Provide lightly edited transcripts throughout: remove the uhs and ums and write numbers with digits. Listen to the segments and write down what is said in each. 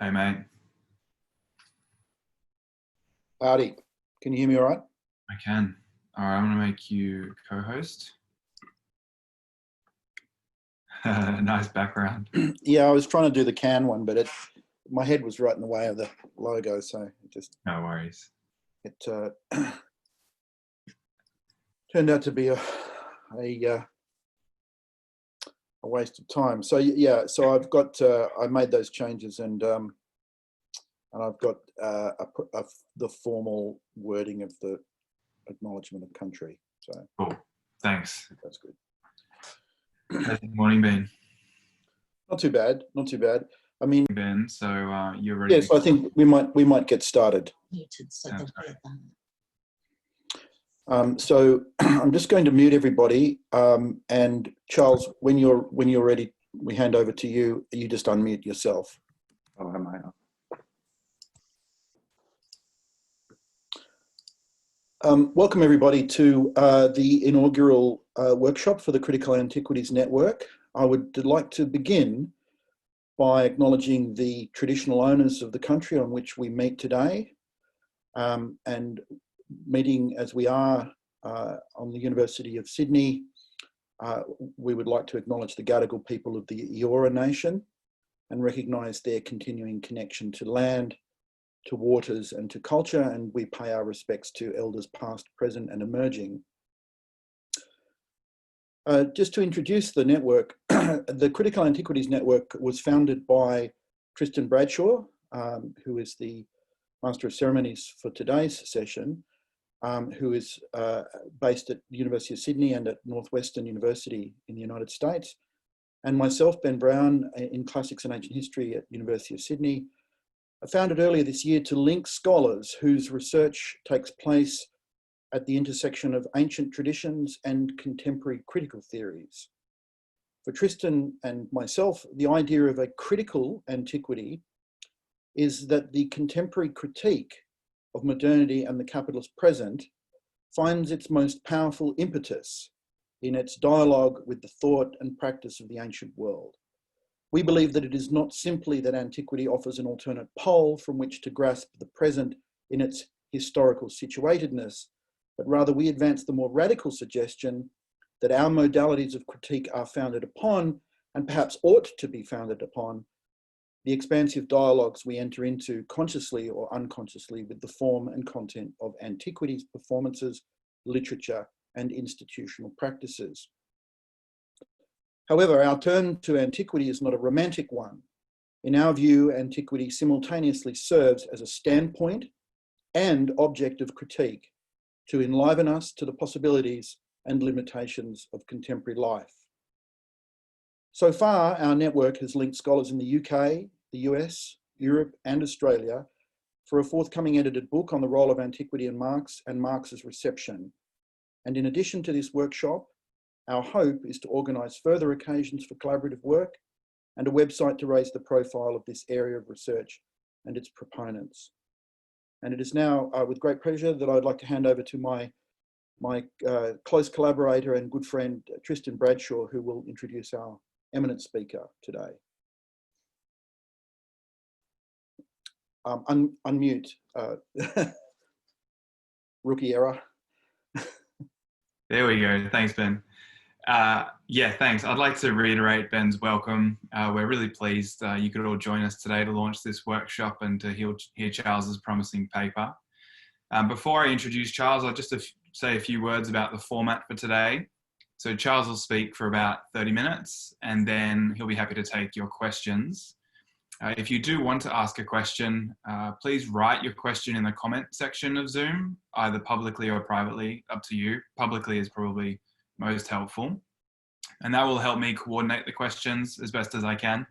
Hey, mate. Howdy. Can you hear me all right? I can. All right, I'm going to make you co-host. Nice background. Yeah, I was trying to do the can one, but my head was right in the way of the logo, so it just No worries. turned out to be a waste of time. So yeah, so I've got I made those changes, and I've got the formal wording of the acknowledgement of country. So cool. Thanks. That's good. How's the morning been? Not too bad. Not too bad. I mean, Ben, so you're ready? Yes, I think we might get started. So I'm just going to mute everybody, and Charles, when you're ready, we hand over to you. You just unmute yourself. Oh, am I? Welcome everybody to the inaugural workshop for the Critical Antiquities Network. I would like to begin by acknowledging the traditional owners of the country on which we meet today, and meeting as we are on the University of Sydney. We would like to acknowledge the Gadigal people of the Eora Nation and recognise their continuing connection to land, to waters and to culture, and we pay our respects to elders past, present and emerging. Just to introduce the network, the Critical Antiquities Network was founded by Tristan Bradshaw, who is the Master of Ceremonies for today's session, who is based at the University of Sydney and at Northwestern University in the United States, and myself, Ben Brown, in Classics and Ancient History at University of Sydney. I founded earlier this year to link scholars whose research takes place at the intersection of ancient traditions and contemporary critical theories. For Tristan and myself, the idea of a critical antiquity is that the contemporary critique of modernity and the capitalist present finds its most powerful impetus in its dialogue with the thought and practice of the ancient world. We believe that it is not simply that antiquity offers an alternate pole from which to grasp the present in its historical situatedness, but rather we advance the more radical suggestion that our modalities of critique are founded upon, and perhaps ought to be founded upon, the expansive dialogues we enter into consciously or unconsciously with the form and content of antiquities, performances, literature, and institutional practices. However, our turn to antiquity is not a romantic one. In our view, antiquity simultaneously serves as a standpoint and object of critique to enliven us to the possibilities and limitations of contemporary life. So far, our network has linked scholars in the UK, the US, Europe, and Australia for a forthcoming edited book on the role of antiquity in Marx and Marx's reception. And in addition to this workshop, our hope is to organise further occasions for collaborative work and a website to raise the profile of this area of research and its proponents. And it is now with great pleasure that I'd like to hand over to my close collaborator and good friend, Tristan Bradshaw, who will introduce our eminent speaker today. Unmute. Rookie error. There we go. Thanks, Ben. Yeah, thanks. I'd like to reiterate Ben's welcome. We're really pleased you could all join us today to launch this workshop and to hear Charles's promising paper. Before I introduce Charles, I'll just say a few words about the format for today. So Charles will speak for about 30 minutes, and then he'll be happy to take your questions. If you do want to ask a question, please write your question in the comment section of Zoom, either publicly or privately, up to you. Publicly is probably most helpful. And that will help me coordinate the questions as best as I can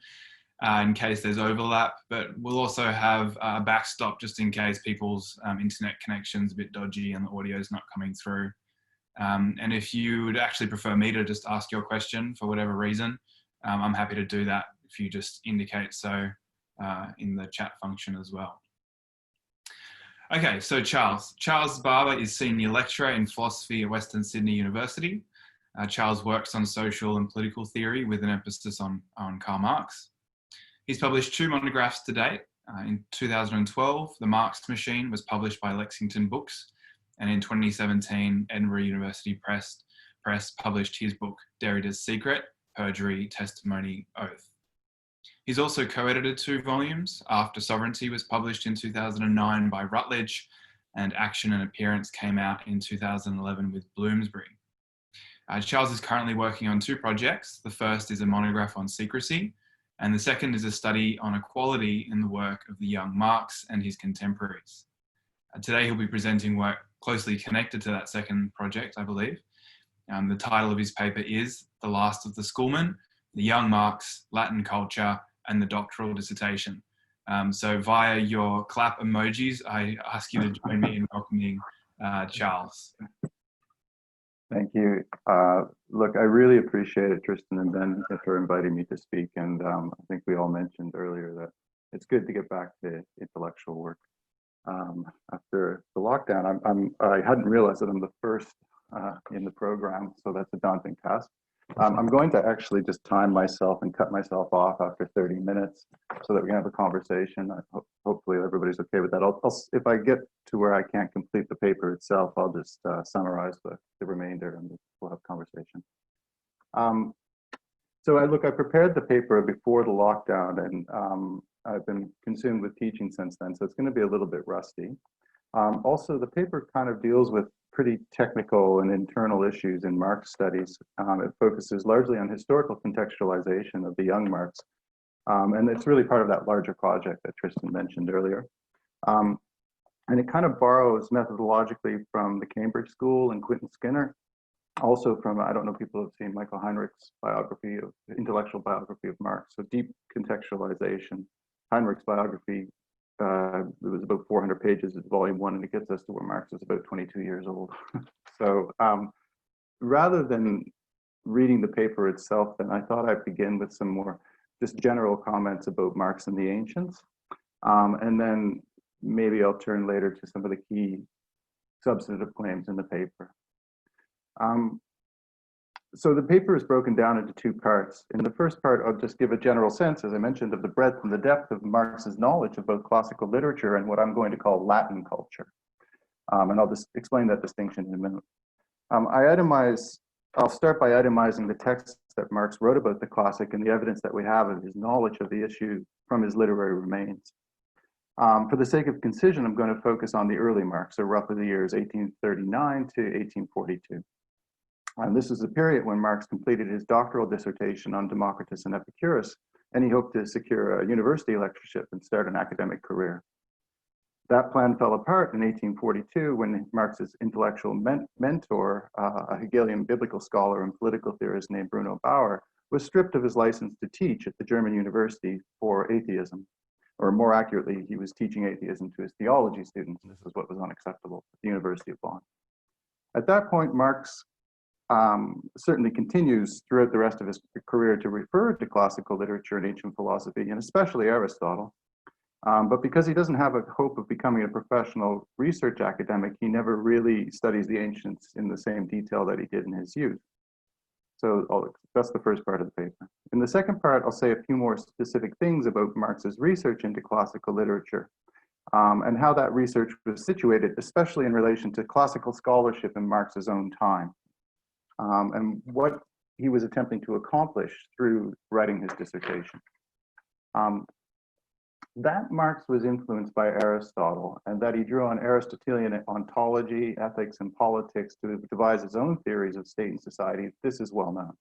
in case there's overlap, but we'll also have a backstop just in case people's internet connection's a bit dodgy and the audio is not coming through. And if you would actually prefer me to just ask your question for whatever reason, I'm happy to do that if you just indicate so in the chat function as well. Okay, so Charles Barbour is Senior Lecturer in Philosophy at Western Sydney University. Charles works on social and political theory with an emphasis on Karl Marx. He's published 2 monographs to date, In 2012, The Marx Machine was published by Lexington Books, and in 2017, Edinburgh University Press published his book, Derrida's Secret, Perjury, Testimony, Oath. He's also co-edited 2 volumes. After Sovereignty was published in 2009 by Routledge, and Action and Appearance came out in 2011 with Bloomsbury. Charles is currently working on 2 projects. The first is a monograph on secrecy, and the second is a study on equality in the work of the young Marx and his contemporaries. Today he'll be presenting work closely connected to that second project, I believe. The title of his paper is The Last of the Schoolmen, the Young Marx, Latin Culture, and the Doctoral Dissertation. So via your clap emojis, I ask you to join me in welcoming Charles. Thank you. Look, I really appreciate it, Tristan and Ben, for inviting me to speak. And I think we all mentioned earlier that it's good to get back to intellectual work. After the lockdown, I hadn't realized that I'm the first in the program, so that's a daunting task. I'm going to actually just time myself and cut myself off after 30 minutes so that we can have a conversation. Hopefully everybody's okay with that. If I get to where I can't complete the paper itself, I'll just summarize the remainder and we'll have conversation. So I prepared the paper before the lockdown, and I've been consumed with teaching since then, so it's going to be a little bit rusty. Also, the paper kind of deals with pretty technical and internal issues in Marx studies. It focuses largely on historical contextualization of the young Marx, and it's really part of that larger project that Tristan mentioned earlier. And it kind of borrows methodologically from the Cambridge School and Quentin Skinner, also from, I don't know if people have seen Michael Heinrich's intellectual biography of Marx, so deep contextualization. Heinrich's biography, it was about 400 pages, it's volume 1, and it gets us to where Marx is about 22 years old. So rather than reading the paper itself, then I thought I'd begin with some more just general comments about Marx and the ancients. And then maybe I'll turn later to some of the key substantive claims in the paper. So the paper is broken down into 2 parts. In the first part, I'll just give a general sense, as I mentioned, of the breadth and the depth of Marx's knowledge of both classical literature and what I'm going to call Latin culture. And I'll just explain that distinction in a minute. I'll start by itemizing the texts that Marx wrote about the classic and the evidence that we have of his knowledge of the issue from his literary remains. For the sake of concision, I'm going to focus on the early Marx, so roughly the years 1839 to 1842. And this is the period when Marx completed his doctoral dissertation on Democritus and Epicurus, and he hoped to secure a university lectureship and start an academic career. That plan fell apart in 1842 when Marx's intellectual mentor, a Hegelian biblical scholar and political theorist named Bruno Bauer, was stripped of his license to teach at the German university for atheism. Or more accurately, he was teaching atheism to his theology students, and this is what was unacceptable at the University of Bonn. At that point, Marx certainly continues throughout the rest of his career to refer to classical literature and ancient philosophy, and especially Aristotle. But because he doesn't have a hope of becoming a professional research academic, he never really studies the ancients in the same detail that he did in his youth. So that's the first part of the paper. In the second part, I'll say a few more specific things about Marx's research into classical literature and how that research was situated, especially in relation to classical scholarship in Marx's own time, and what he was attempting to accomplish through writing his dissertation. That Marx was influenced by Aristotle, and that he drew on Aristotelian ontology, ethics, and politics to devise his own theories of state and society. This is well known.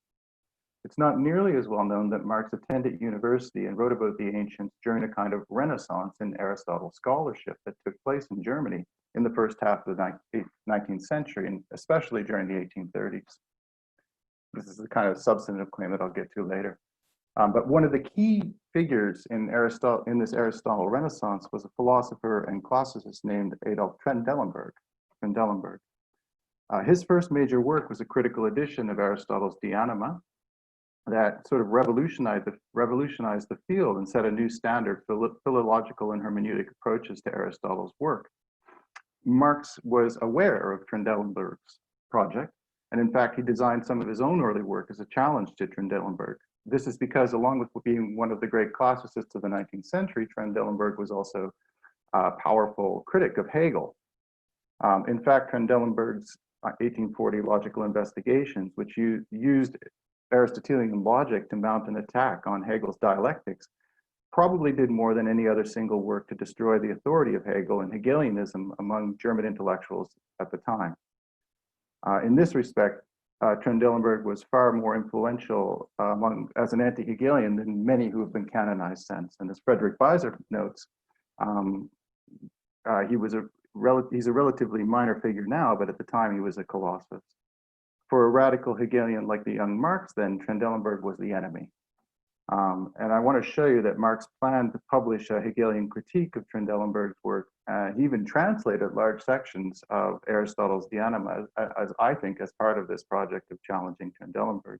It's not nearly as well known that Marx attended university and wrote about the ancients during a kind of renaissance in Aristotle scholarship that took place in Germany in the first half of the 19th century, and especially during the 1830s. This is the kind of substantive claim that I'll get to later. But one of the key figures in this Aristotle Renaissance was a philosopher and classicist named Adolf Trendelenburg. His first major work was a critical edition of Aristotle's De Anima that sort of revolutionized the field and set a new standard for philological and hermeneutic approaches to Aristotle's work. Marx was aware of Trendelenburg's project, and in fact, he designed some of his own early work as a challenge to Trendelenburg. This is because, along with being one of the great classicists of the 19th century, Trendelenburg was also a powerful critic of Hegel. In fact, Trendelenburg's 1840 Logical Investigations, which used Aristotelian logic to mount an attack on Hegel's Dialectics, probably did more than any other single work to destroy the authority of Hegel and Hegelianism among German intellectuals at the time. In this respect, Trendelenburg was far more influential as an anti-Hegelian than many who have been canonized since. And as Frederick Beiser notes, he's a relatively minor figure now, but at the time he was a colossus. For a radical Hegelian like the young Marx, then, Trendelenburg was the enemy. And I want to show you that Marx planned to publish a Hegelian critique of Trendelenburg's work. He even translated large sections of Aristotle's De Anima, as I think, as part of this project of challenging Trendelenburg.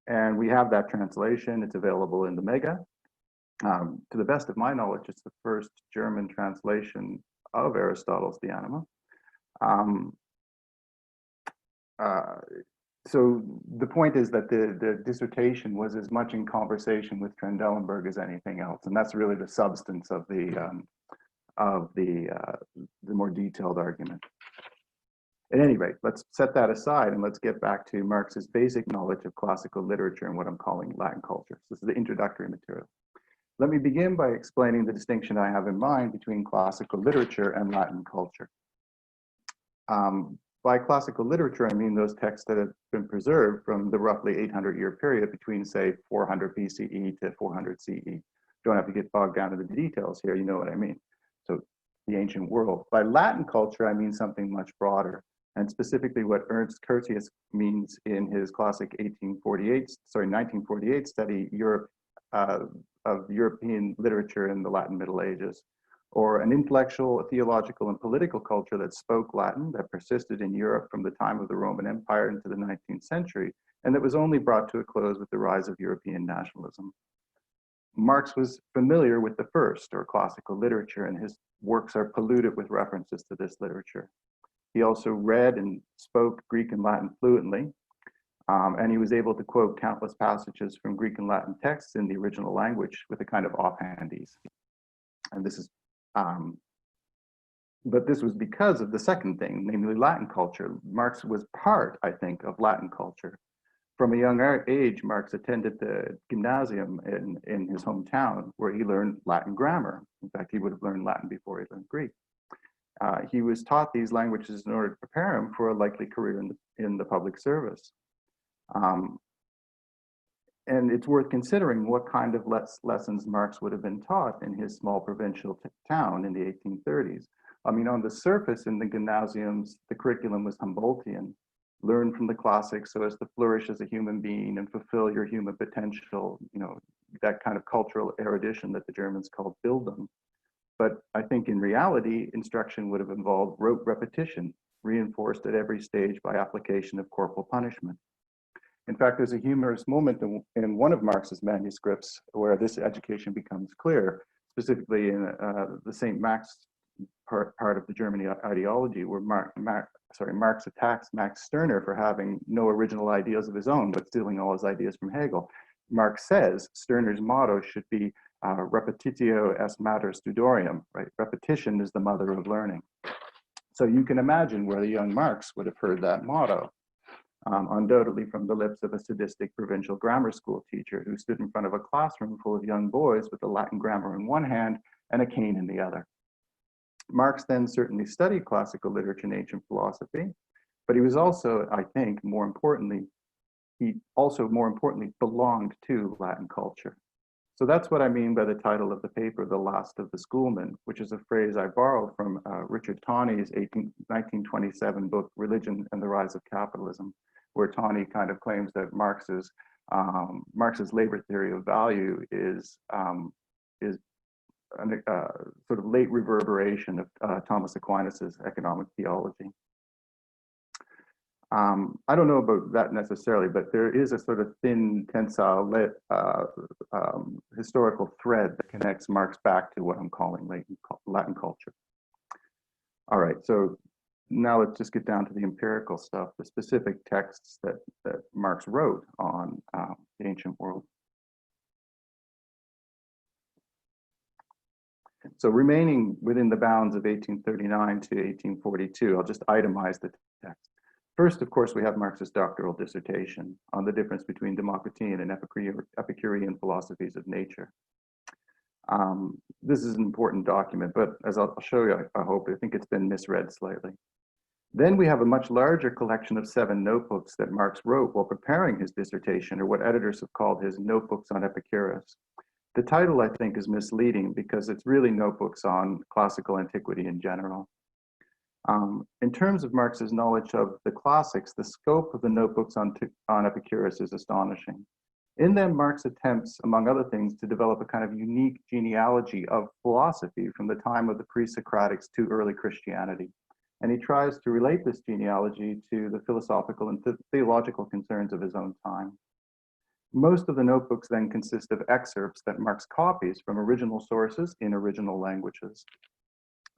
And we have that translation. It's available in the Mega. To the best of my knowledge, it's the first German translation of Aristotle's De Anima. So the point is that the dissertation was as much in conversation with Trendelenburg as anything else, and that's really the substance of the more detailed argument. At any rate, let's set that aside and let's get back to Marx's basic knowledge of classical literature and what I'm calling Latin culture. So this is the introductory material. Let me begin by explaining the distinction I have in mind between classical literature and Latin culture. By classical literature, I mean those texts that have been preserved from the roughly 800-year period between, say, 400 BCE to 400 CE. Don't have to get bogged down in the details here, you know what I mean. So the ancient world. By Latin culture, I mean something much broader, and specifically what Ernst Curtius means in his classic 1948 study, Europe, of European literature in the Latin Middle Ages, or an intellectual, theological, and political culture that spoke Latin, that persisted in Europe from the time of the Roman Empire into the 19th century, and that was only brought to a close with the rise of European nationalism. Marx was familiar with the first, or classical literature, and his works are polluted with references to this literature. He also read and spoke Greek and Latin fluently, and he was able to quote countless passages from Greek and Latin texts in the original language with a kind of offhand ease. And this is, but this was because of the second thing, namely Latin culture. Marx was part, I think, of Latin culture. From a young age, Marx attended the gymnasium in his hometown, where he learned Latin grammar. In fact, he would have learned Latin before he learned Greek. He was taught these languages in order to prepare him for a likely career in the public service. And it's worth considering what kind of lessons Marx would have been taught in his small provincial town in the 1830s. I mean, on the surface in the gymnasiums, the curriculum was Humboldtian. Learn from the classics so as to flourish as a human being and fulfill your human potential, you know, that kind of cultural erudition that the Germans called Bildung. But I think in reality, instruction would have involved rote repetition, reinforced at every stage by application of corporal punishment. In fact, there's a humorous moment in one of Marx's manuscripts where this education becomes clear, specifically in the St. Max part of the German ideology, where Marx attacks Max Stirner for having no original ideas of his own, but stealing all his ideas from Hegel. Marx says Stirner's motto should be repetitio est mater studiorum, right? Repetition is the mother of learning. So you can imagine where the young Marx would have heard that motto, undoubtedly from the lips of a sadistic provincial grammar school teacher who stood in front of a classroom full of young boys with the Latin grammar in one hand and a cane in the other. Marx then certainly studied classical literature and ancient philosophy, but he was also, I think, more importantly, belonged to Latin culture. So that's what I mean by the title of the paper, The Last of the Schoolmen, which is a phrase I borrow from Richard Tawney's 1927 book, Religion and the Rise of Capitalism, where Tawney kind of claims that Marx's labor theory of value is a sort of late reverberation of Thomas Aquinas's economic theology. I don't know about that necessarily, but there is a sort of thin, tensile historical thread that connects Marx back to what I'm calling Latin culture. All right, so now let's just get down to the empirical stuff, the specific texts that Marx wrote on the ancient world. So remaining within the bounds of 1839 to 1842, I'll just itemize the text. First, of course, we have Marx's doctoral dissertation on the difference between Democritean and Epicurean philosophies of nature. This is an important document, but as I'll show you, I think it's been misread slightly. Then we have a much larger collection of 7 notebooks that Marx wrote while preparing his dissertation, or what editors have called his notebooks on Epicurus. The title, I think, is misleading because it's really notebooks on classical antiquity in general. In terms of Marx's knowledge of the classics, the scope of the notebooks on Epicurus is astonishing. In them, Marx attempts, among other things, to develop a kind of unique genealogy of philosophy from the time of the pre-Socratics to early Christianity. And he tries to relate this genealogy to the philosophical and theological concerns of his own time. Most of the notebooks then consist of excerpts that Marx copies from original sources in original languages.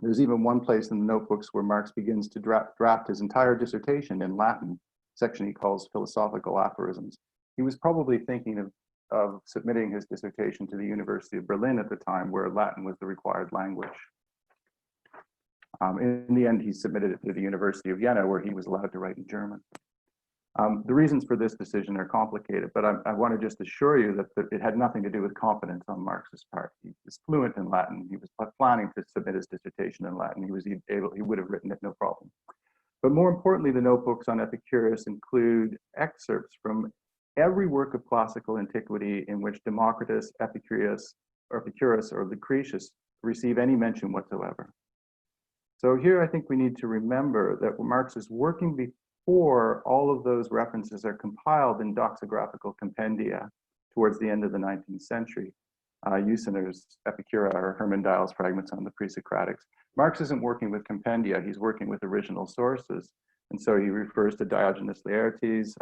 There's even one place in the notebooks where Marx begins to draft his entire dissertation in Latin, section he calls philosophical aphorisms. He was probably thinking of submitting his dissertation to the University of Berlin at the time, where Latin was the required language. In the end, he submitted it to the University of Vienna, where he was allowed to write in German. The reasons for this decision are complicated, but I want to just assure you that it had nothing to do with competence on Marx's part. He was fluent in Latin. He was planning to submit his dissertation in Latin. He would have written it no problem. But more importantly, the notebooks on Epicurus include excerpts from every work of classical antiquity in which Democritus, Epicurus, or Lucretius receive any mention whatsoever. So here I think we need to remember that Marx is working before all of those references are compiled in doxographical compendia towards the end of the 19th century. Usener's Epicura or Hermann Dial's fragments on the pre-Socratics. Marx isn't working with compendia, he's working with original sources. And so he refers to Diogenes Laertes,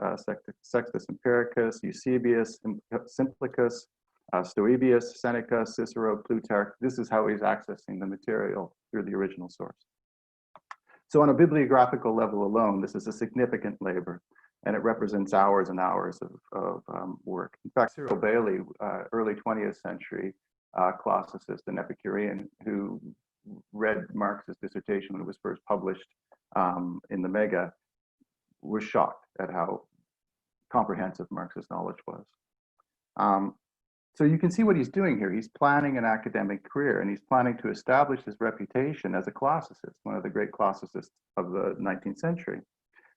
Sextus Empiricus, Eusebius, Simplicus, Stoebius, Seneca, Cicero, Plutarch. This is how he's accessing the material through the original source. So on a bibliographical level alone, this is a significant labor, and it represents hours and hours of work. In fact, Cyril Bailey, early 20th century classicist and Epicurean, who read Marx's dissertation when it was first published in the Mega, was shocked at how comprehensive Marx's knowledge was. So you can see what he's doing here. He's planning an academic career, and he's planning to establish his reputation as a classicist, one of the great classicists of the 19th century.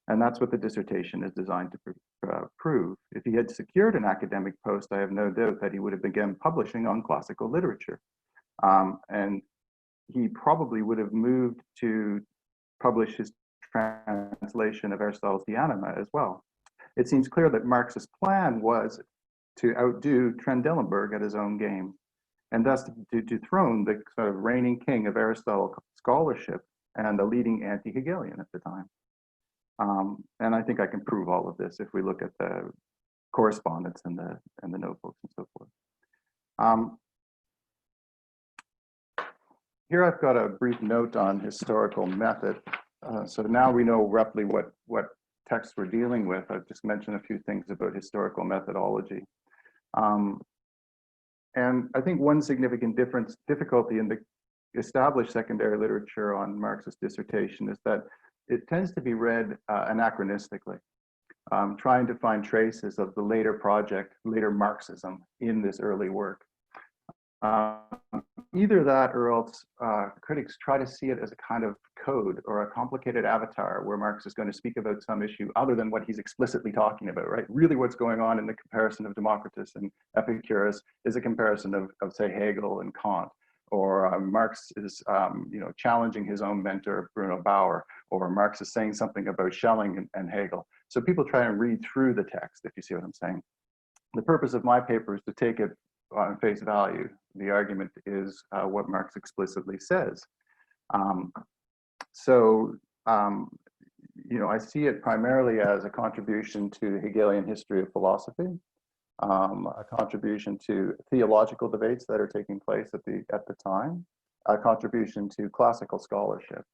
And that's what the dissertation is designed to prove. If he had secured an academic post, I have no doubt that he would have begun publishing on classical literature. And he probably would have moved to publish his translation of Aristotle's De Anima as well. It seems clear that Marx's plan was to outdo Trendelenburg at his own game, and thus to dethrone the sort of reigning king of Aristotle scholarship and the leading anti-Hegelian at the time. And I think I can prove all of this if we look at the correspondence and the notebooks and so forth. Here I've got a brief note on historical method. So now we know roughly what texts we're dealing with. I've just mentioned a few things about historical methodology. And I think one significant difficulty in the established secondary literature on Marx's dissertation is that it tends to be read anachronistically, trying to find traces of the later Marxism in this early work. Either that or else critics try to see it as a kind of code or a complicated avatar where Marx is going to speak about some issue other than what he's explicitly talking about, right? Really what's going on in the comparison of Democritus and Epicurus is a comparison of say, Hegel and Kant, or Marx is challenging his own mentor, Bruno Bauer, or Marx is saying something about Schelling and Hegel. So people try and read through the text, if you see what I'm saying. The purpose of my paper is to take it on face value. The argument is what Marx explicitly says. I see it primarily as a contribution to the Hegelian history of philosophy, a contribution to theological debates that are taking place at the time, a contribution to classical scholarship.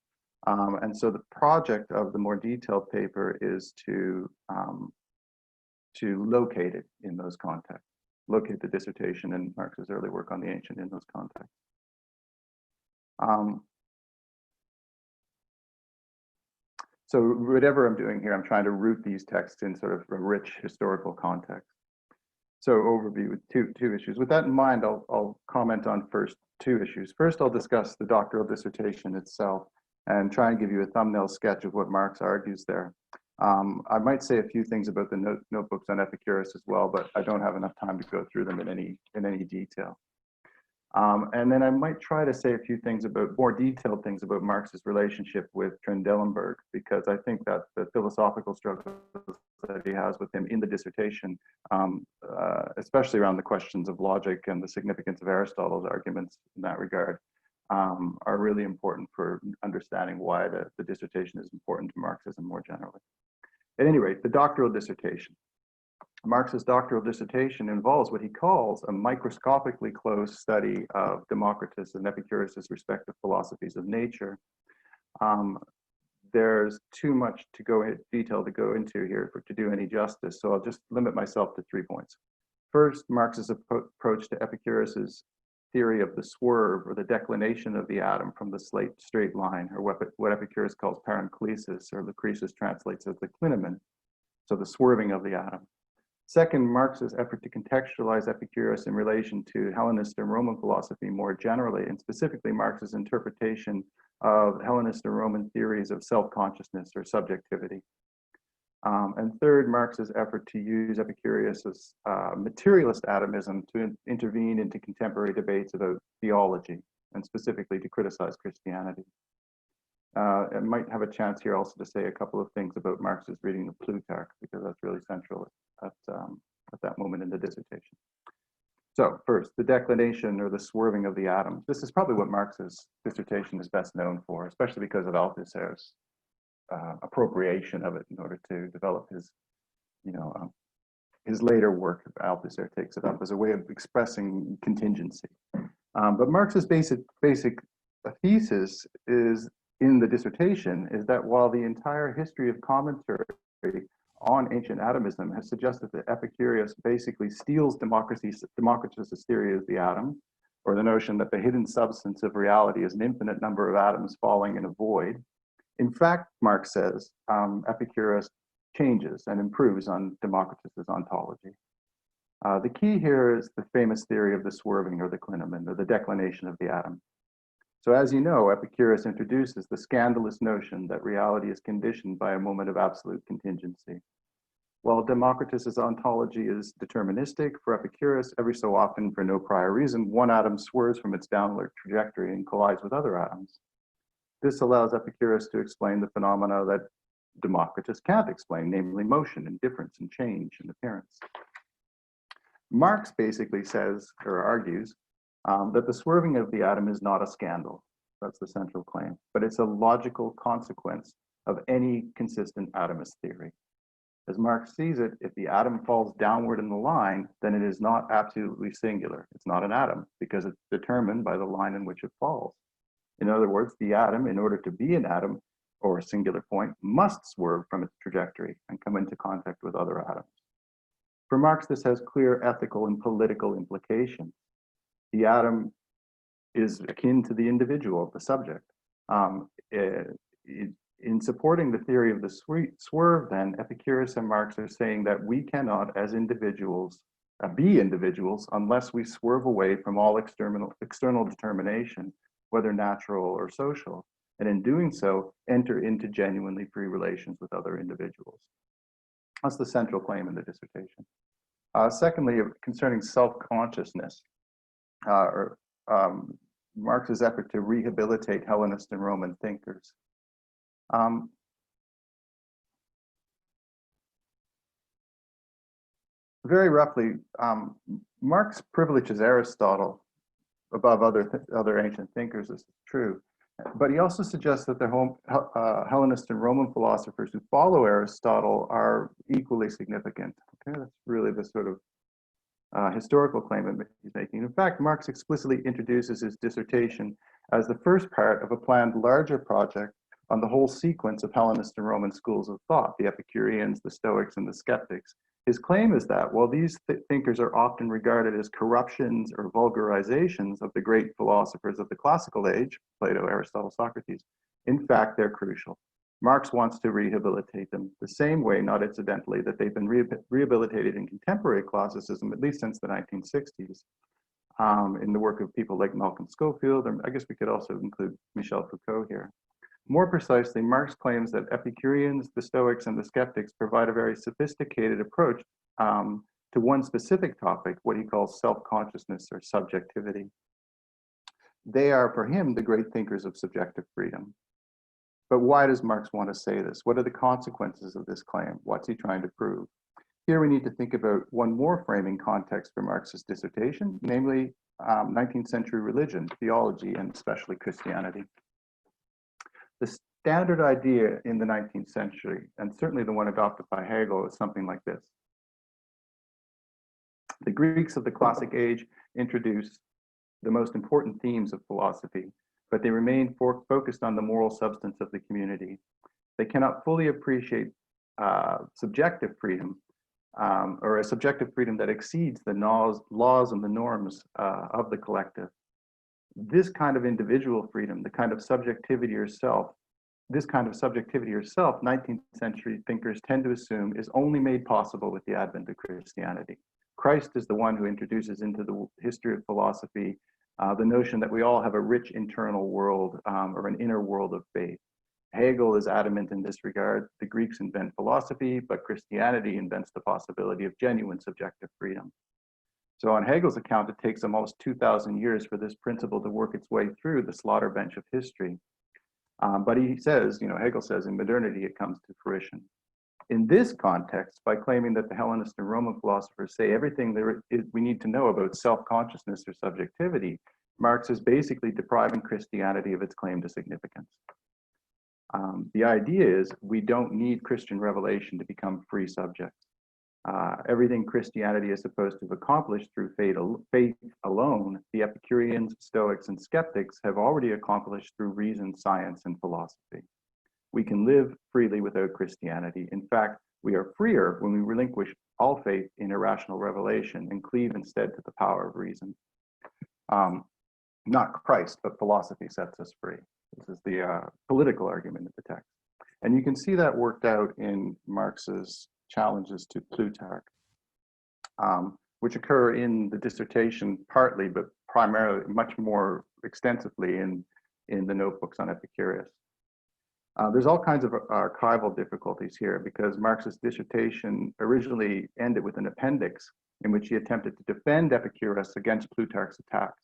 And so the project of the more detailed paper is to locate it in those contexts, locate the dissertation and Marx's early work on the ancient in those contexts. So whatever I'm doing here, I'm trying to root these texts in sort of a rich historical context. So overview with two issues. With that in mind, I'll comment on first two issues. First, I'll discuss the doctoral dissertation itself and try and give you a thumbnail sketch of what Marx argues there. I might say a few things about the notebooks on Epicurus as well, but I don't have enough time to go through them in any detail. And then I might try to say a few things about more detailed things about Marx's relationship with Trendelenburg, because I think that the philosophical struggles that he has with him in the dissertation, especially around the questions of logic and the significance of Aristotle's arguments in that regard, are really important for understanding why the dissertation is important to Marxism more generally. At any rate, the doctoral dissertation. Marx's doctoral dissertation involves what he calls a microscopically close study of Democritus and Epicurus' respective philosophies of nature. There's too much detail to go into here to do any justice, so I'll just limit myself to 3 points. First, Marx's approach to Epicurus' theory of the swerve, or the declination of the atom from the straight line, or what Epicurus calls paranclesis, or Lucretius translates as the clinamen, so the swerving of the atom. Second, Marx's effort to contextualize Epicurus in relation to Hellenist and Roman philosophy more generally, and specifically Marx's interpretation of Hellenist and Roman theories of self-consciousness or subjectivity. And third, Marx's effort to use Epicurus' materialist atomism to intervene into contemporary debates about theology, and specifically to criticize Christianity. I might have a chance here also to say a couple of things about Marx's reading of Plutarch, because that's really central at that moment in the dissertation. So first, the declination or the swerving of the atoms. This is probably what Marx's dissertation is best known for, especially because of Althusser's appropriation of it in order to develop his later work. Althusser takes it up as a way of expressing contingency. But Marx's basic thesis is in the dissertation is that while the entire history of commentary on ancient atomism has suggested that Epicurus basically steals Democritus' theory of the atom, or the notion that the hidden substance of reality is an infinite number of atoms falling in a void. In fact, Marx says, Epicurus changes and improves on Democritus' ontology. The key here is the famous theory of the swerving, or the clinamen, or the declination of the atom. So as you know, Epicurus introduces the scandalous notion that reality is conditioned by a moment of absolute contingency. While Democritus' ontology is deterministic, for Epicurus, every so often, for no prior reason, one atom swerves from its downward trajectory and collides with other atoms. This allows Epicurus to explain the phenomena that Democritus can't explain, namely motion and difference and change and appearance. Marx basically says, or argues, that the swerving of the atom is not a scandal. That's the central claim, but it's a logical consequence of any consistent atomist theory. As Marx sees it, if the atom falls downward in the line, then it is not absolutely singular. It's not an atom because it's determined by the line in which it falls. In other words, the atom, in order to be an atom or a singular point, must swerve from its trajectory and come into contact with other atoms. For Marx, this has clear ethical and political implications. The atom is akin to the individual, the subject. In supporting the theory of the swerve, then, Epicurus and Marx are saying that we cannot, as individuals, be individuals unless we swerve away from all external determination, whether natural or social, and in doing so, enter into genuinely free relations with other individuals. That's the central claim in the dissertation. Secondly, concerning self-consciousness, Marx's effort to rehabilitate Hellenist and Roman thinkers. Very roughly, Marx privileges Aristotle above other ancient thinkers, this is true, but he also suggests that the Hellenist and Roman philosophers who follow Aristotle are equally significant. Okay, that's really the sort of historical claim that he's making. In fact, Marx explicitly introduces his dissertation as the first part of a planned larger project on the whole sequence of Hellenist and Roman schools of thought, the Epicureans, the Stoics, and the Skeptics. His claim is that while these thinkers are often regarded as corruptions or vulgarizations of the great philosophers of the classical age, Plato, Aristotle, Socrates, in fact, they're crucial. Marx wants to rehabilitate them the same way, not incidentally, that they've been rehabilitated in contemporary classicism, at least since the 1960s, in the work of people like Malcolm Schofield, or I guess we could also include Michel Foucault here. More precisely, Marx claims that Epicureans, the Stoics, and the Skeptics provide a very sophisticated approach to one specific topic, what he calls self-consciousness or subjectivity. They are, for him, the great thinkers of subjective freedom. But why does Marx want to say this? What are the consequences of this claim? What's he trying to prove? Here we need to think about one more framing context for Marx's dissertation, namely 19th century religion, theology, and especially Christianity. The standard idea in the 19th century, and certainly the one adopted by Hegel, is something like this. The Greeks of the classic age introduced the most important themes of philosophy, but they remain focused on the moral substance of the community. They cannot fully appreciate subjective freedom, or a subjective freedom that exceeds the laws and the norms of the collective. This kind of individual freedom, the kind of subjectivity or self, 19th century thinkers tend to assume is only made possible with the advent of Christianity. Christ is the one who introduces into the history of philosophy the notion that we all have a rich internal world or an inner world of faith. Hegel is adamant in this regard. The Greeks invent philosophy, but Christianity invents the possibility of genuine subjective freedom. So on Hegel's account, it takes almost 2,000 years for this principle to work its way through the slaughter bench of history. But he says, Hegel says, in modernity, it comes to fruition. In this context, by claiming that the Hellenist and Roman philosophers say everything we need to know about self-consciousness or subjectivity, Marx is basically depriving Christianity of its claim to significance. The idea is we don't need Christian revelation to become free subjects. Everything Christianity is supposed to have accomplished through faith alone, the Epicureans, Stoics, and Skeptics have already accomplished through reason, science, and philosophy. We can live freely without Christianity. In fact, we are freer when we relinquish all faith in irrational revelation and cleave instead to the power of reason. Not Christ, but philosophy sets us free. This is the political argument of the text. And you can see that worked out in Marx's challenges to Plutarch, which occur in the dissertation partly, but primarily much more extensively in the notebooks on Epicurus. There's all kinds of archival difficulties here because Marx's dissertation originally ended with an appendix in which he attempted to defend Epicurus against Plutarch's attacks.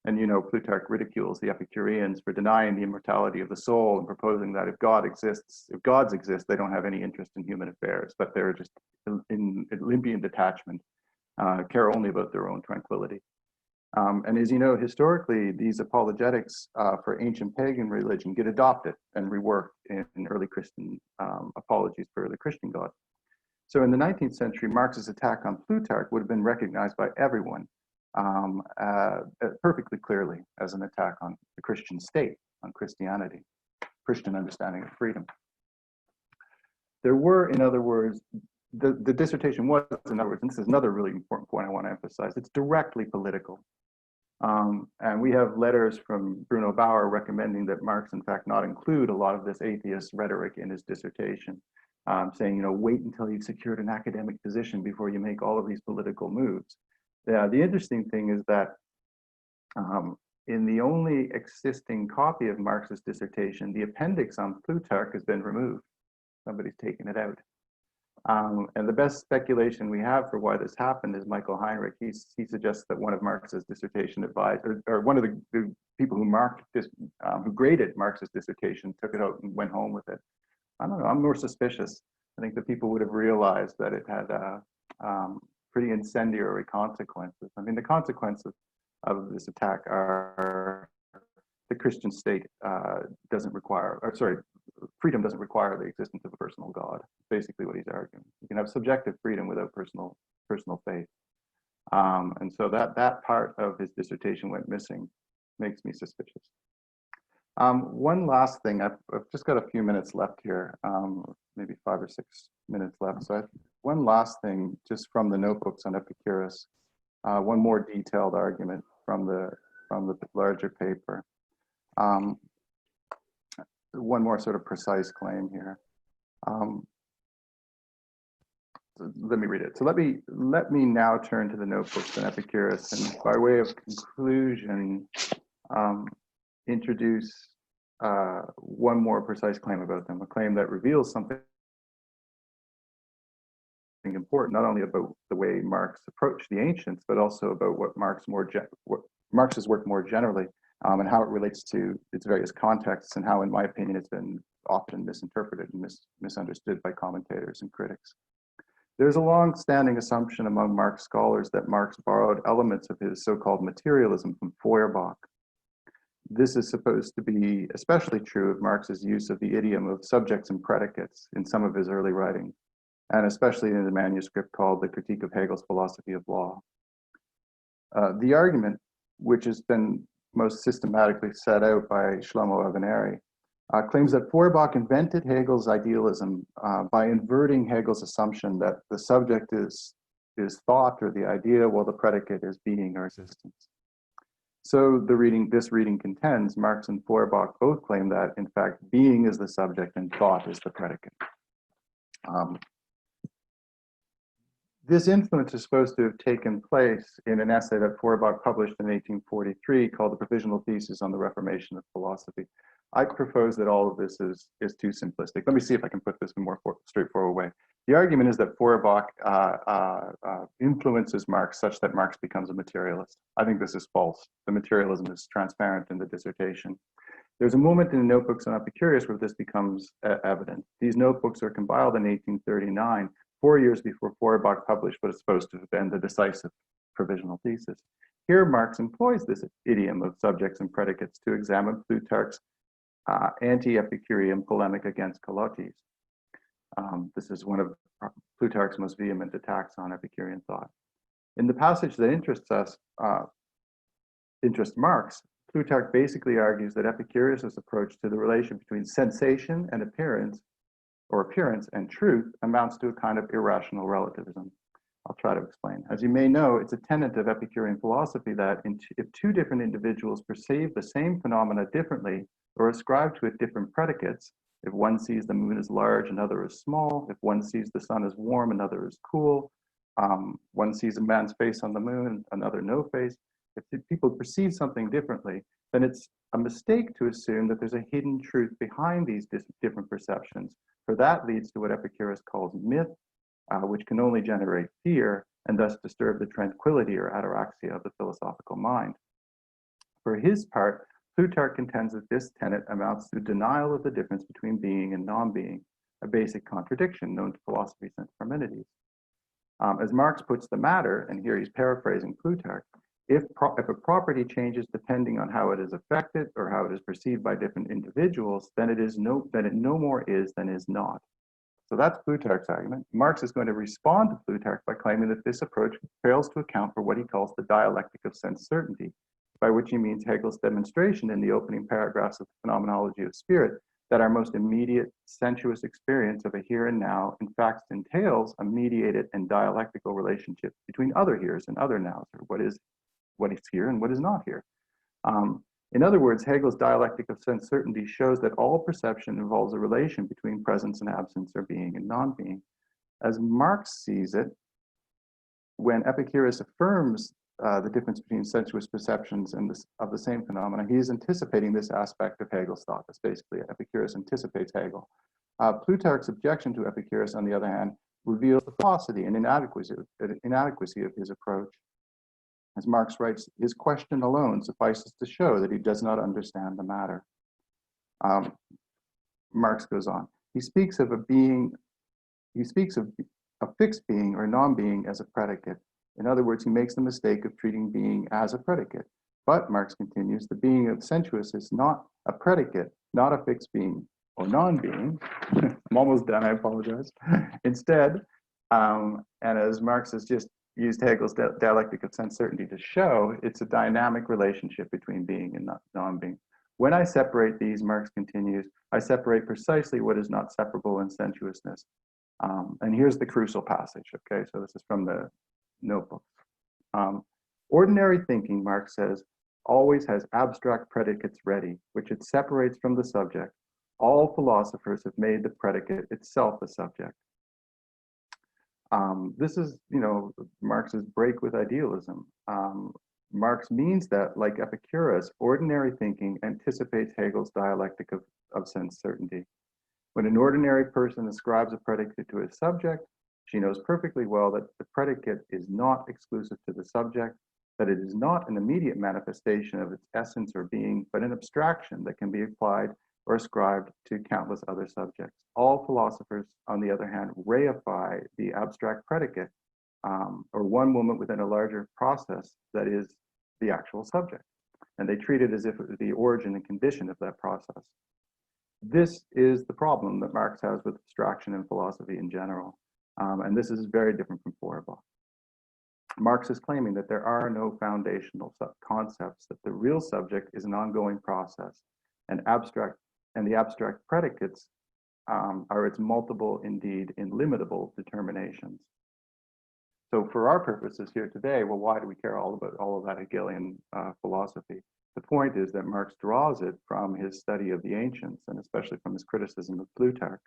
And Plutarch ridicules the Epicureans for denying the immortality of the soul and proposing that if gods exist, they don't have any interest in human affairs, but they're just in Olympian detachment, care only about their own tranquility. And as you know, historically, these apologetics for ancient pagan religion get adopted and reworked in early Christian apologies for the Christian God. So in the 19th century, Marx's attack on Plutarch would have been recognized by everyone perfectly clearly as an attack on the Christian state, on Christianity, Christian understanding of freedom. There were, in other words, the dissertation was, in other words, and this is another really important point I want to emphasize, it's directly political. And we have letters from Bruno Bauer recommending that Marx, in fact, not include a lot of this atheist rhetoric in his dissertation, saying, wait until you've secured an academic position before you make all of these political moves. The interesting thing is that in the only existing copy of Marx's dissertation, the appendix on Plutarch has been removed. Somebody's taken it out. And the best speculation we have for why this happened is Michael Heinrich. He suggests that one of Marx's dissertation advisors, or one of the people who graded Marx's dissertation, took it out and went home with it. I don't know, I'm more suspicious. I think that people would have realized that it had pretty incendiary consequences. I mean, the consequences of this attack are the Christian state freedom doesn't require the existence of a personal God. Basically what he's arguing. You can have subjective freedom without personal faith. And so that part of his dissertation went missing, makes me suspicious. One last thing, I've just got a few minutes left here, maybe 5 or 6 minutes left. So one last thing, just from the notebooks on Epicurus, one more detailed argument from the larger paper. One more sort of precise claim here. Let me read it. So let me now turn to the notebooks on Epicurus, and by way of conclusion, introduce one more precise claim about them, a claim that reveals something important, not only about the way Marx approached the ancients, but also about what Marx's work more generally, and how it relates to its various contexts, and how, in my opinion, it's been often misinterpreted and misunderstood by commentators and critics. There's a long-standing assumption among Marx scholars that Marx borrowed elements of his so-called materialism from Feuerbach. This is supposed to be especially true of Marx's use of the idiom of subjects and predicates in some of his early writings, and especially in the manuscript called The Critique of Hegel's Philosophy of Law. The argument, which has been most systematically set out by Shlomo Avineri, claims that Feuerbach invented Hegel's idealism by inverting Hegel's assumption that the subject is thought or the idea, while the predicate is being or existence. So this reading contends Marx and Feuerbach both claim that, in fact, being is the subject and thought is the predicate. This influence is supposed to have taken place in an essay that Feuerbach published in 1843 called The Provisional Thesis on the Reformation of Philosophy. I propose that all of this is too simplistic. Let me see if I can put this in a more straightforward way. The argument is that Feuerbach influences Marx such that Marx becomes a materialist. I think this is false. The materialism is transparent in the dissertation. There's a moment in the notebooks on Epicurus where this becomes evident. These notebooks are compiled in 1839, 4 years before Feuerbach published what is supposed to have been the decisive provisional thesis. Here, Marx employs this idiom of subjects and predicates to examine Plutarch's anti-Epicurean polemic against Colotes. This is one of Plutarch's most vehement attacks on Epicurean thought. In the passage that interests Marx, Plutarch basically argues that Epicurus' approach to the relation between sensation and appearance and truth amounts to a kind of irrational relativism. I'll try to explain. As you may know, it's a tenet of Epicurean philosophy that if two different individuals perceive the same phenomena differently or ascribe to it different predicates, if one sees the moon as large, another as small, if one sees the sun as warm, another as cool, one sees a man's face on the moon, another no face, if people perceive something differently, then it's a mistake to assume that there's a hidden truth behind these different perceptions. For that leads to what Epicurus calls myth, which can only generate fear and thus disturb the tranquility or ataraxia of the philosophical mind. For his part, Plutarch contends that this tenet amounts to denial of the difference between being and non-being, a basic contradiction known to philosophy since Parmenides. As Marx puts the matter, and here he's paraphrasing Plutarch, if a property changes depending on how it is affected or how it is perceived by different individuals, then it no more is than is not. So that's Plutarch's argument. Marx is going to respond to Plutarch by claiming that this approach fails to account for what he calls the dialectic of sense certainty, by which he means Hegel's demonstration in the opening paragraphs of the Phenomenology of Spirit that our most immediate sensuous experience of a here and now in fact entails a mediated and dialectical relationship between other heres and other nows, or what is here and what is not here. In other words, Hegel's dialectic of sense certainty shows that all perception involves a relation between presence and absence, or being and non-being. As Marx sees it, when Epicurus affirms the difference between sensuous perceptions and of the same phenomena, he is anticipating this aspect of Hegel's thought. That's basically Epicurus anticipates Hegel. Plutarch's objection to Epicurus, on the other hand, reveals the paucity and inadequacy of his approach. As Marx writes, his question alone suffices to show that he does not understand the matter. Marx goes on. He speaks of a fixed being or non-being as a predicate. In other words, he makes the mistake of treating being as a predicate. But, Marx continues, the being of sensuous is not a predicate, not a fixed being or non-being. I'm almost done, I apologize. Instead, and as Marx has just used Hegel's dialectic of sense certainty to show, it's a dynamic relationship between being and non-being. When I separate these, Marx continues, I separate precisely what is not separable in sensuousness. And here's the crucial passage, okay? So this is from the notebook. Ordinary thinking, Marx says, always has abstract predicates ready, which it separates from the subject. All philosophers have made the predicate itself a subject. This is, Marx's break with idealism. Marx means that, like Epicurus, ordinary thinking anticipates Hegel's dialectic of sense certainty. When an ordinary person ascribes a predicate to a subject, she knows perfectly well that the predicate is not exclusive to the subject, that it is not an immediate manifestation of its essence or being, but an abstraction that can be applied or ascribed to countless other subjects. All philosophers, on the other hand, reify the abstract predicate, or one moment within a larger process that is the actual subject. And they treat it as if it was the origin and condition of that process. This is the problem that Marx has with abstraction in philosophy in general. And this is very different from Feuerbach. Marx is claiming that there are no foundational concepts, that the real subject is an ongoing process, and the abstract predicates are its multiple, indeed illimitable determinations. So for our purposes here today, well, why do we care all about all of that Hegelian philosophy? The point is that Marx draws it from his study of the ancients, and especially from his criticism of Plutarch.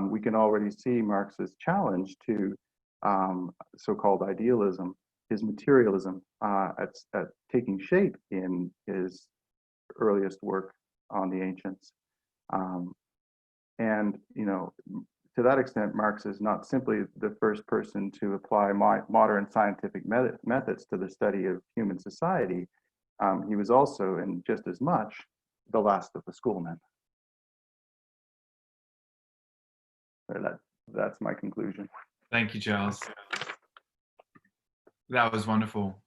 We can already see Marx's challenge to so-called idealism, his materialism, at taking shape in his earliest work on the ancients. And, to that extent, Marx is not simply the first person to apply modern scientific methods to the study of human society. He was also, and just as much, the last of the schoolmen. That's my conclusion. Thank you, Charles. That was wonderful.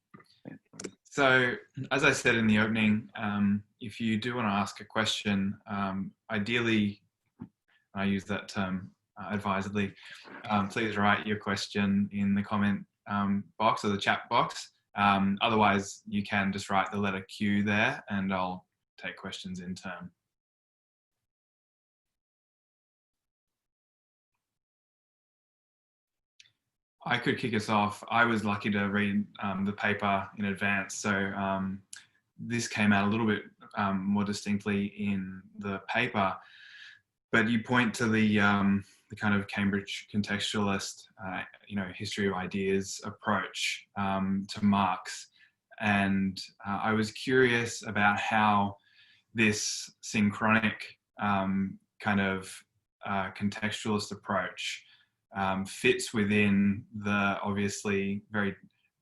So, as I said in the opening, if you do want to ask a question, ideally, I use that term advisedly, please write your question in the comment box or the chat box. Otherwise, you can just write the letter Q there and I'll take questions in turn. I could kick us off. I was lucky to read the paper in advance, so this came out a little bit more distinctly in the paper. But you point to the kind of Cambridge contextualist, history of ideas approach to Marx, and I was curious about how this synchronic kind of contextualist approach fits within the obviously very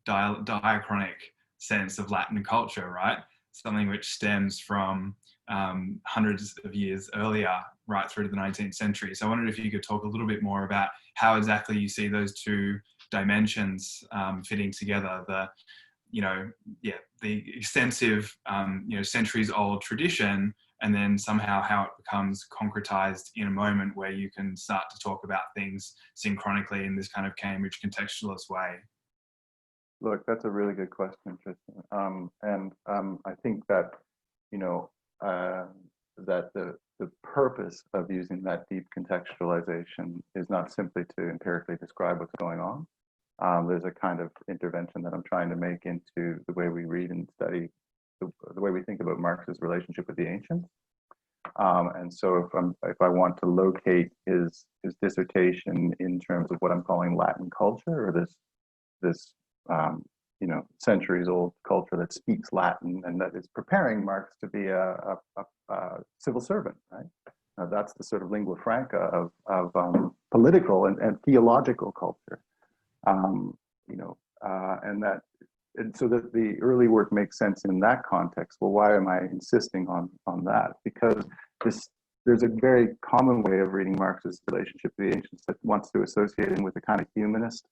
diachronic sense of Latin culture, right? Something which stems from hundreds of years earlier, right through to the 19th century. So I wondered if you could talk a little bit more about how exactly you see those two dimensions fitting together. The extensive, centuries-old tradition, and then somehow how it becomes concretized in a moment where you can start to talk about things synchronically in this kind of Cambridge contextualist way. Look, that's a really good question, Tristan. I think that, that the purpose of using that deep contextualization is not simply to empirically describe what's going on. There's a kind of intervention that I'm trying to make into the way we read and study, the way we think about Marx's relationship with the ancients. And so if I want to locate his dissertation in terms of what I'm calling Latin culture, or this centuries old culture that speaks Latin and that is preparing Marx to be a civil servant, right? That's the sort of lingua franca of political and theological culture. And so that the early work makes sense in that context. Well, why am I insisting on that? Because there's a very common way of reading Marx's relationship to the ancients that wants to associate him with a kind of humanist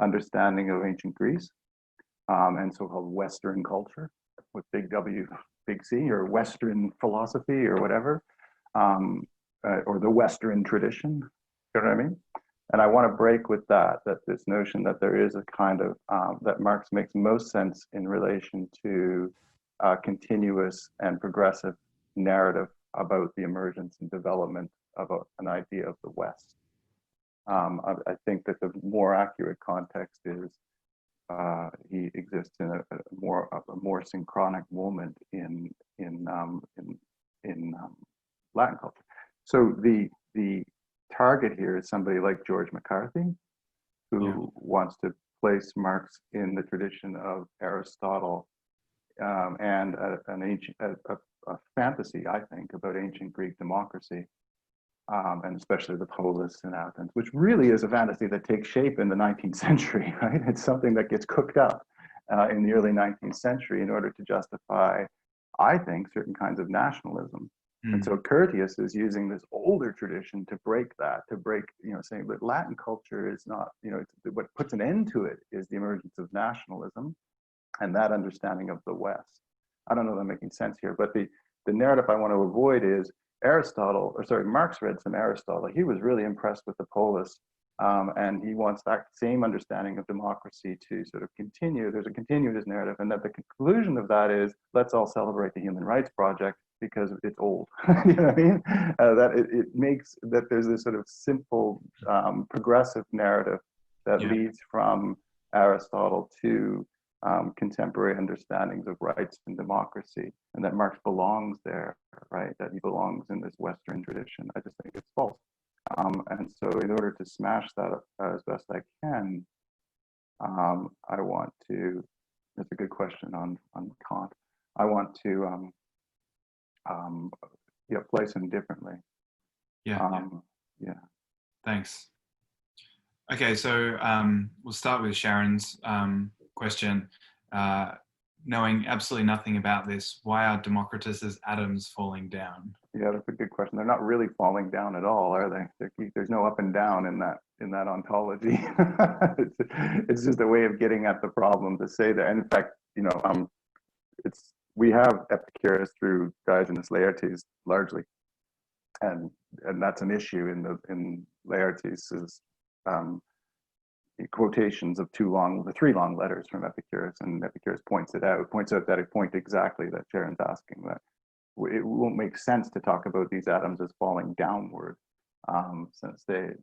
understanding of ancient Greece, and so-called Western culture with big W, big C, or Western philosophy or whatever, or the Western tradition. You know what I mean? And I want to break with that this notion that there is a kind of, that Marx makes most sense in relation to continuous and progressive narrative about the emergence and development of an idea of the West. I think that the more accurate context is he exists in a more synchronic moment in Latin culture. So the target here is somebody like George McCarthy, who wants to place Marx in the tradition of Aristotle and a fantasy, I think, about ancient Greek democracy, and especially the polis in Athens, which really is a fantasy that takes shape in the 19th century, right? It's something that gets cooked up in the early 19th century in order to justify, I think, certain kinds of nationalism. And so Curtius is using this older tradition to break that, saying that Latin culture is not, what puts an end to it is the emergence of nationalism and that understanding of the West. I don't know if I'm making sense here, but the narrative I want to avoid is Marx read some Aristotle. He was really impressed with the polis, and he wants that same understanding of democracy to sort of continue. There's a continuous narrative, and that the conclusion of that is, let's all celebrate the Human Rights Project because it's old. You know what I mean? That it makes that there's this sort of simple, progressive narrative that leads from Aristotle to contemporary understandings of rights and democracy, and that Marx belongs there, right? That he belongs in this Western tradition. I just think it's false. And so in order to smash that as best I can, I want to, that's a good question on Kant. I want to place him differently. Yeah. Thanks. Okay, so we'll start with Sharon's question. Knowing absolutely nothing about this, why are Democritus's atoms falling down? Yeah, that's a good question. They're not really falling down at all, are they? There's no up and down in that ontology. It's just a way of getting at the problem to say that. And in fact, we have Epicurus through Diogenes Laertes largely, and that's an issue in Laertes's quotations of the three long letters from Epicurus, and Epicurus points out that point exactly that Sharon's asking, that it won't make sense to talk about these atoms as falling downward, since the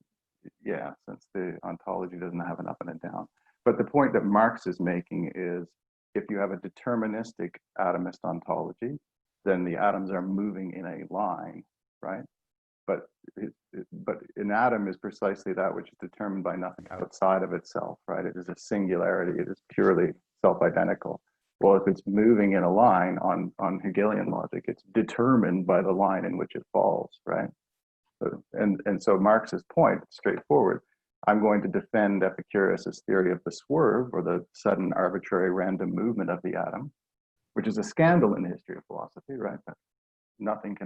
ontology doesn't have an up and a down. But the point that Marx is making is, if you have a deterministic atomist ontology, then the atoms are moving in a line, right? But an atom is precisely that which is determined by nothing outside of itself, right? It is a singularity. It is purely self-identical. Well, if it's moving in a line on Hegelian logic, it's determined by the line in which it falls, right? And so Marx's point, straightforward, I'm going to defend Epicurus's theory of the swerve, or the sudden arbitrary random movement of the atom, which is a scandal in the history of philosophy, right? That nothing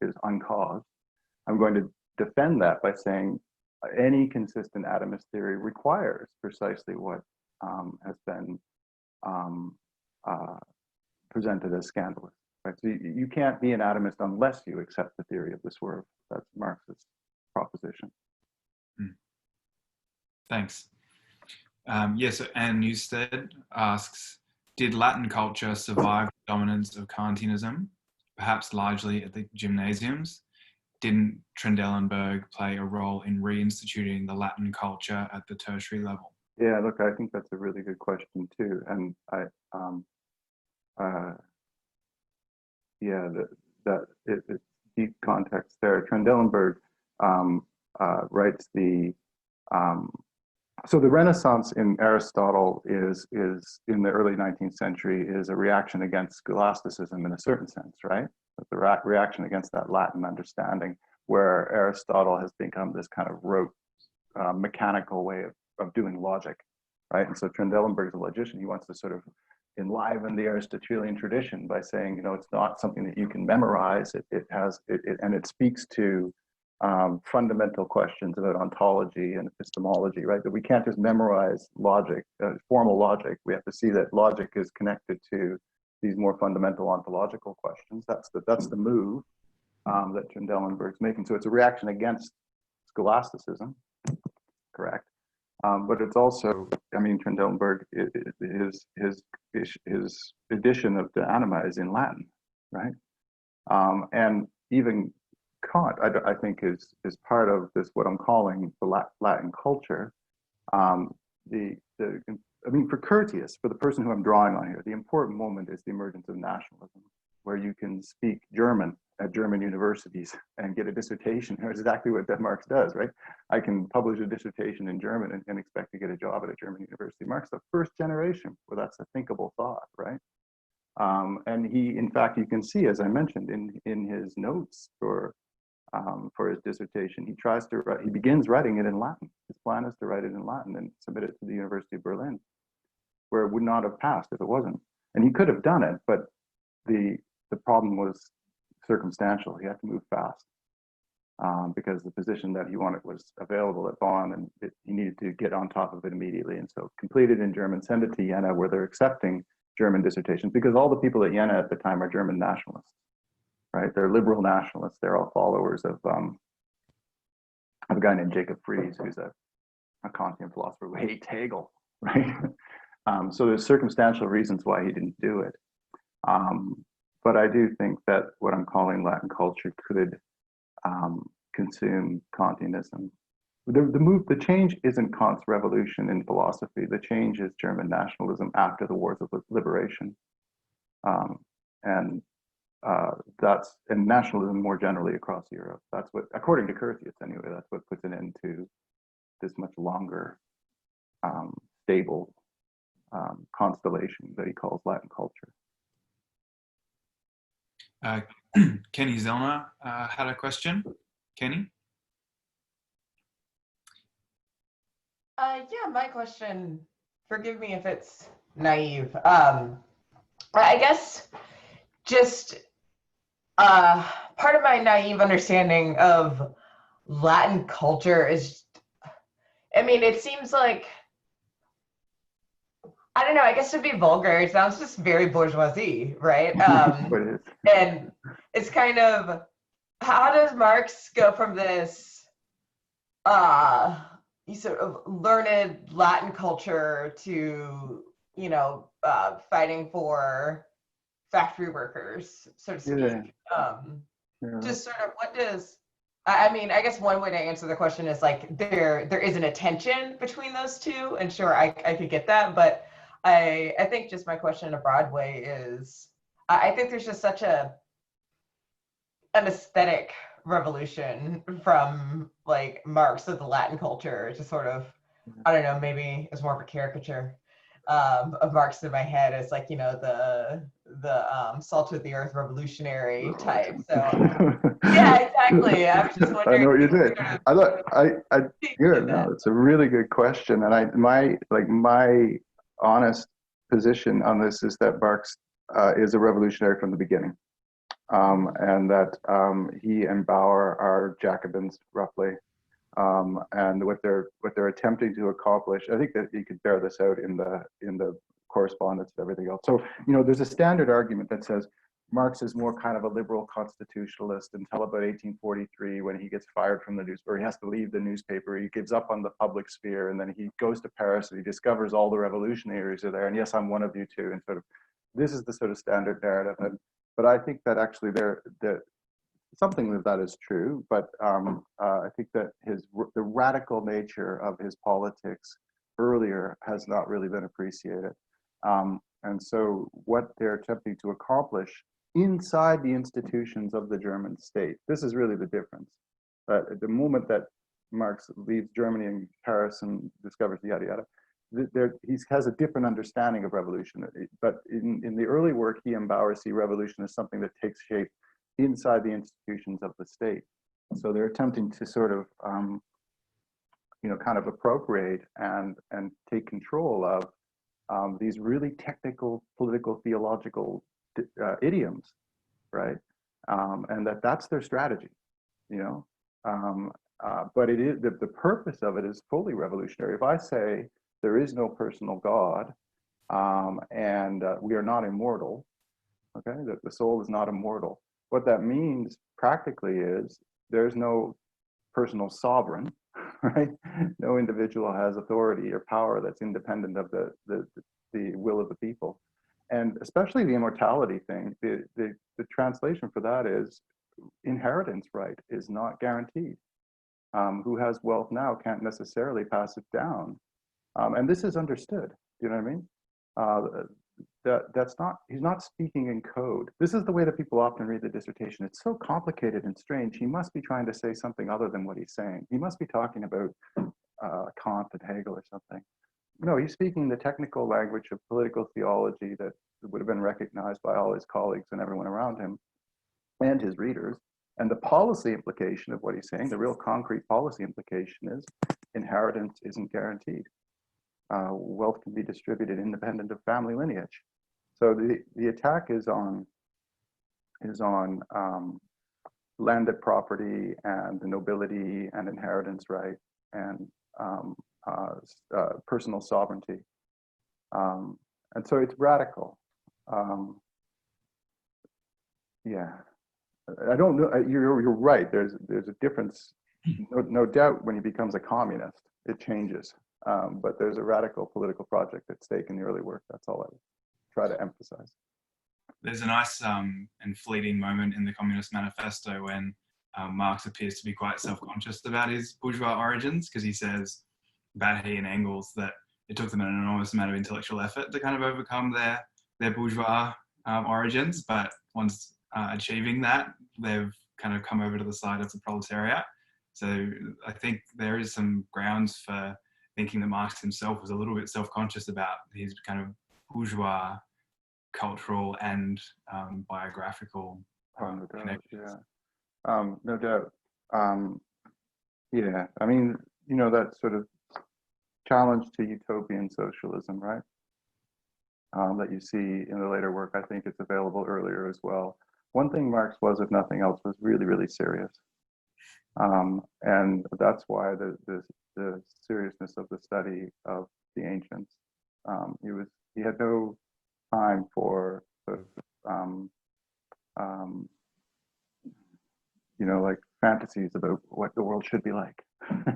is uncaused. I'm going to defend that by saying any consistent atomist theory requires precisely what has been presented as scandalous. Right? So you can't be an atomist unless you accept the theory of the swerve. That's Marx's proposition. Thanks. Yes, Anne Newstead asks, did Latin culture survive the dominance of Kantianism, perhaps largely at the gymnasiums? Didn't Trendelenburg play a role in reinstituting the Latin culture at the tertiary level? Yeah, look, I think that's a really good question too. And it's deep context there. Trendelenburg writes so the Renaissance in Aristotle is in the early 19th century is a reaction against scholasticism in a certain sense, right? The reaction against that Latin understanding, where Aristotle has become this kind of rote, mechanical way of doing logic, right? And so Trendelenburg's a logician. He wants to sort of enliven the Aristotelian tradition by saying, it's not something that you can memorize. It speaks to fundamental questions about ontology and epistemology, right? That we can't just memorize logic, formal logic. We have to see that logic is connected to these more fundamental ontological questions. That's the move that Trendelenburg's making. So it's a reaction against scholasticism, correct? But it's also, Trendelenburg, his edition of De Anima is in Latin, right? And even Kant, I think, is part of this, what I'm calling the Latin culture. I mean, for Curtius, for the person who I'm drawing on here, the important moment is the emergence of nationalism, where you can speak German at German universities and get a dissertation. That's exactly what Marx does, right? I can publish a dissertation in German and expect to get a job at a German university. Marx, the first generation where that's a thinkable thought, right? And he, in fact, you can see, as I mentioned, in his notes for his dissertation, he begins writing it in Latin. His plan is to write it in Latin and submit it to the University of Berlin, where it would not have passed if it wasn't. And he could have done it, but the problem was circumstantial. He had to move fast because the position that he wanted was available at Bonn, and he needed to get on top of it immediately. And so completed in German, send it to Jena, where they're accepting German dissertations, because all the people at Jena at the time are German nationalists, right? They're liberal nationalists. They're all followers of a guy named Jacob Fries, who's a Kantian philosopher who hates Hegel, right? So there's circumstantial reasons why he didn't do it. But I do think that what I'm calling Latin culture could consume Kantianism. The change isn't Kant's revolution in philosophy. The change is German nationalism after the wars of liberation, and nationalism more generally across Europe. That's what, according to Curtius anyway, that's what puts an end to this much longer stable constellation that he calls Latin culture. Kenny Zellner had a question. Kenny? Yeah, my question, forgive me if it's naive. I guess just part of my naive understanding of Latin culture is, I mean, it seems like, I don't know, I guess to be vulgar, it sounds just very bourgeoisie, right? And it's kind of, how does Marx go from this sort of learned Latin culture to, you know, fighting for factory workers, so to speak? Just sort of, what does, I mean, I guess one way to answer the question is like, there isn't a tension between those two, and sure, I could get that, but I think just my question in a broad way is, I think there's just such an aesthetic revolution from like Marx of the Latin culture to sort of, I don't know, maybe it's more of a caricature of Marx in my head as like, you know, the salt of the earth revolutionary type. So yeah, exactly. I was just wondering. I know what you're doing. Good. No, it's a really good question, and my honest position on this is that Marx is a revolutionary from the beginning, and that he and Barbour are Jacobins roughly, and what they're attempting to accomplish. I think that you could bear this out in the correspondence and everything else. So, you know, there's a standard argument that says Marx is more kind of a liberal constitutionalist until about 1843, when he gets fired from the newspaper. He has to leave the newspaper. He gives up on the public sphere, and then he goes to Paris and he discovers all the revolutionaries are there. And yes, I'm one of you too. And sort of, this is the sort of standard narrative. But I think that actually something of that is true. But I think that the radical nature of his politics earlier has not really been appreciated. And so what they're attempting to accomplish inside the institutions of the German state, this is really the difference. But at the moment that Marx leaves Germany and Paris and discovers yada yada, he has a different understanding of revolution. But in the early work, he and Barbour see revolution as something that takes shape inside the institutions of the state. So they're attempting to sort of, you know, kind of appropriate and take control of these really technical, political, theological idioms, right? And that's their strategy, you know. But it is the purpose of it is fully revolutionary. If I say there is no personal God, and we are not immortal, okay, that the soul is not immortal, what that means practically is there's no personal sovereign, right? No individual has authority or power that's independent of the will of the people. And especially the immortality thing, the translation for that is inheritance right is not guaranteed. Who has wealth now can't necessarily pass it down. And this is understood, you know what I mean? That's not, he's not speaking in code. This is the way that people often read the dissertation. It's so complicated and strange. He must be trying to say something other than what he's saying. He must be talking about Kant and Hegel or something. No, he's speaking the technical language of political theology that would have been recognized by all his colleagues and everyone around him and his readers. And the policy implication of what he's saying, the real concrete policy implication is inheritance isn't guaranteed. Wealth can be distributed independent of family lineage. So the attack is on landed property and the nobility and inheritance right and personal sovereignty. And so it's radical. Yeah. I don't know. You're right. There's a difference, no doubt. When he becomes a communist, it changes. But there's a radical political project at stake in the early work. That's all I try to emphasize. There's a nice and fleeting moment in the Communist Manifesto when Marx appears to be quite self-conscious about his bourgeois origins, because he says about he and Engels that it took them an enormous amount of intellectual effort to kind of overcome their bourgeois origins, but once achieving that, they've kind of come over to the side of the proletariat. So I think there is some grounds for thinking that Marx himself was a little bit self-conscious about his kind of bourgeois cultural and biographical connections. Yeah. No doubt. Yeah, I mean, you know, that sort of challenge to utopian socialism, right? That you see in the later work. I think it's available earlier as well. One thing Marx was, if nothing else, was really, really serious. And that's why the seriousness of the study of the ancients. He had no time for sort of, you know, like fantasies about what the world should be like,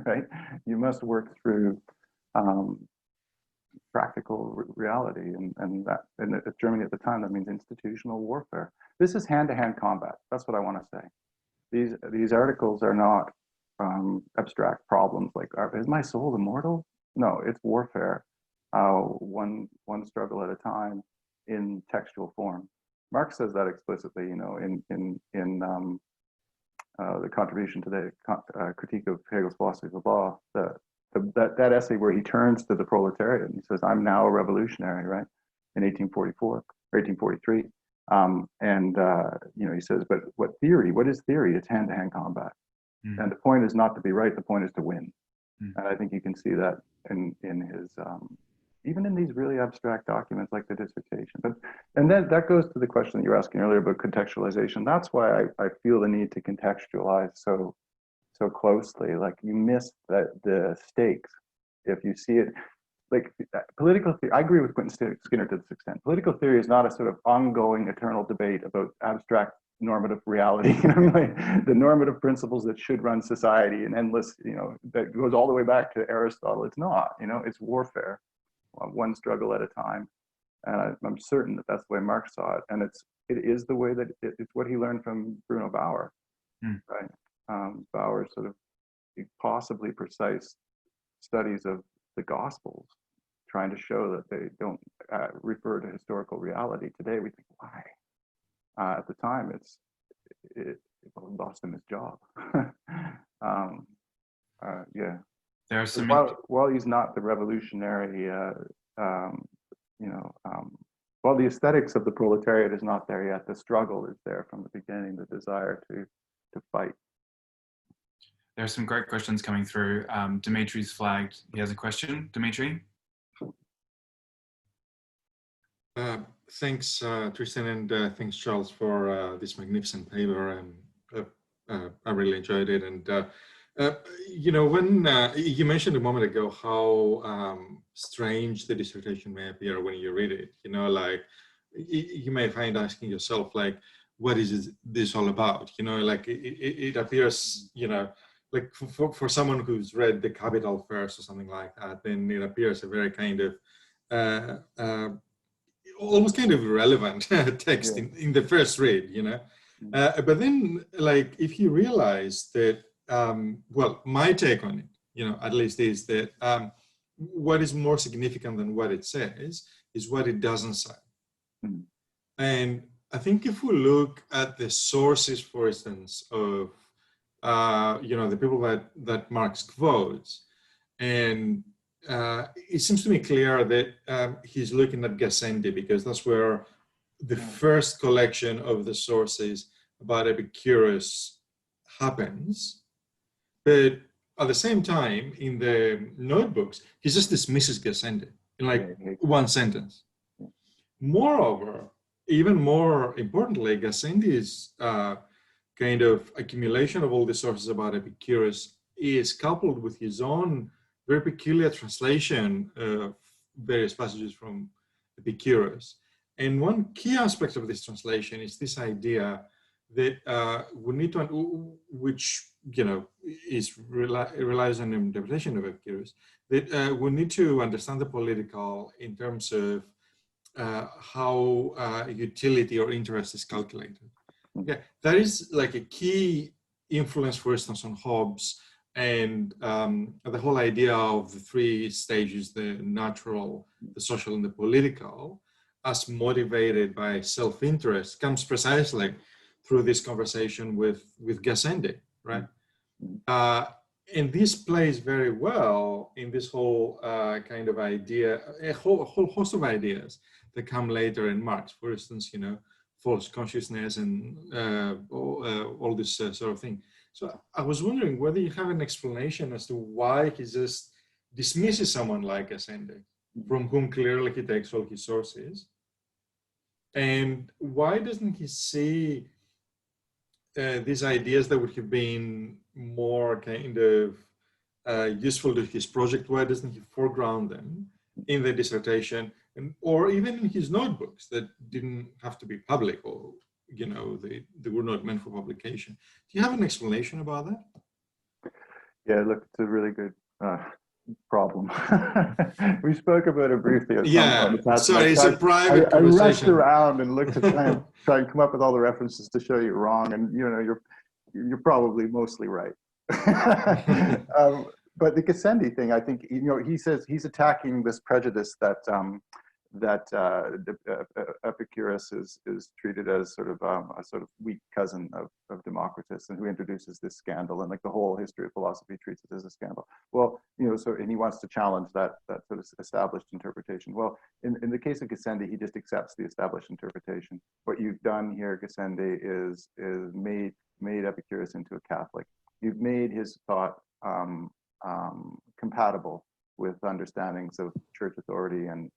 right? You must work through practical reality, and that in Germany at the time, that means institutional warfare. This is hand-to-hand combat. That's what I want to say. These articles are not abstract problems like, is my soul immortal? No, it's warfare, one struggle at a time in textual form. Marx says that explicitly, you know, in the contribution to the critique of Hegel's philosophy of law, that essay where he turns to the proletariat and he says, I'm now a revolutionary, right? In 1844 or 1843. You know, he says, but what is theory? It's hand-to-hand combat. Mm. And the point is not to be right, the point is to win. Mm. And I think you can see that in his, even in these really abstract documents like the dissertation. And then that goes to the question that you were asking earlier about contextualization. That's why I feel the need to contextualize so closely. Like, you miss the stakes if you see it. Like, political theory, I agree with Quentin Skinner to this extent. Political theory is not a sort of ongoing eternal debate about abstract normative reality. You know, like the normative principles that should run society, and endless, you know, that goes all the way back to Aristotle. It's not, you know, it's warfare, one struggle at a time. And I'm certain that that's the way Marx saw it. And it is the way that it's what he learned from Bruno Bauer, right? Bauer's sort of possibly precise studies of the Gospels, trying to show that they don't refer to historical reality. Today we think, why? At the time, it lost him his job. Yeah. There are some while he's not the revolutionary, you know, while the aesthetics of the proletariat is not there yet, the struggle is there from the beginning. The desire to fight. There are some great questions coming through. Dimitri's flagged. He has a question. Dimitri? Thanks, Tristan, and thanks, Charles, for this magnificent paper. And I really enjoyed it. And, you know, when you mentioned a moment ago how strange the dissertation may appear when you read it, you know, like you may find asking yourself, like, what is this all about? You know, like it appears, you know, like for someone who's read The Capital first or something like that, then it appears a very kind of almost kind of irrelevant text in the first read, you know. But then, like, if you realize that, well, my take on it, you know, at least is that what is more significant than what it says is what it doesn't say. And I think if we look at the sources, for instance, of, you know, the people that Marx quotes, and it seems to me clear that he's looking at Gassendi, because that's where the first collection of the sources about Epicurus happens. But at the same time, in the notebooks, he just dismisses Gassendi in like one sentence. Moreover, even more importantly, Gassendi's kind of accumulation of all the sources about Epicurus is coupled with his own very peculiar translation of various passages from Epicurus. And one key aspect of this translation is this idea that we need to, which, you know, relies on the interpretation of Epicurus, that we need to understand the political in terms of how utility or interest is calculated. Okay, that is like a key influence, for instance, on Hobbes and the whole idea of the three stages, the natural, the social, and the political, as motivated by self-interest, comes precisely through this conversation with Gassendi, right? And this plays very well in this whole kind of idea, a whole host of ideas that come later in Marx. For instance, you know, false consciousness and all this sort of thing. So I was wondering whether you have an explanation as to why he just dismisses someone like Gassendi, from whom clearly he takes all his sources, and why doesn't he see these ideas that would have been more kind of useful to his project? Why doesn't he foreground them in the dissertation, and or even in his notebooks that didn't have to be public, or, you know, they were not meant for publication? Do you have an explanation about that? Yeah, look, it's a really good problem. We spoke about it briefly at some point. Sorry, it's a private conversation. I rushed around and looked to try and come up with all the references to show you wrong, and you know, you're probably mostly right. But the Gassendi thing, I think, you know, he says he's attacking this prejudice that Epicurus is treated as sort of a sort of weak cousin of Democritus, and who introduces this scandal, and like the whole history of philosophy treats it as a scandal. Well, you know, so, and he wants to challenge that sort of established interpretation. Well, in the case of Gassendi, he just accepts the established interpretation. What you've done here, Gassendi, is made Epicurus into a Catholic. You've made his thought compatible with understandings of church authority and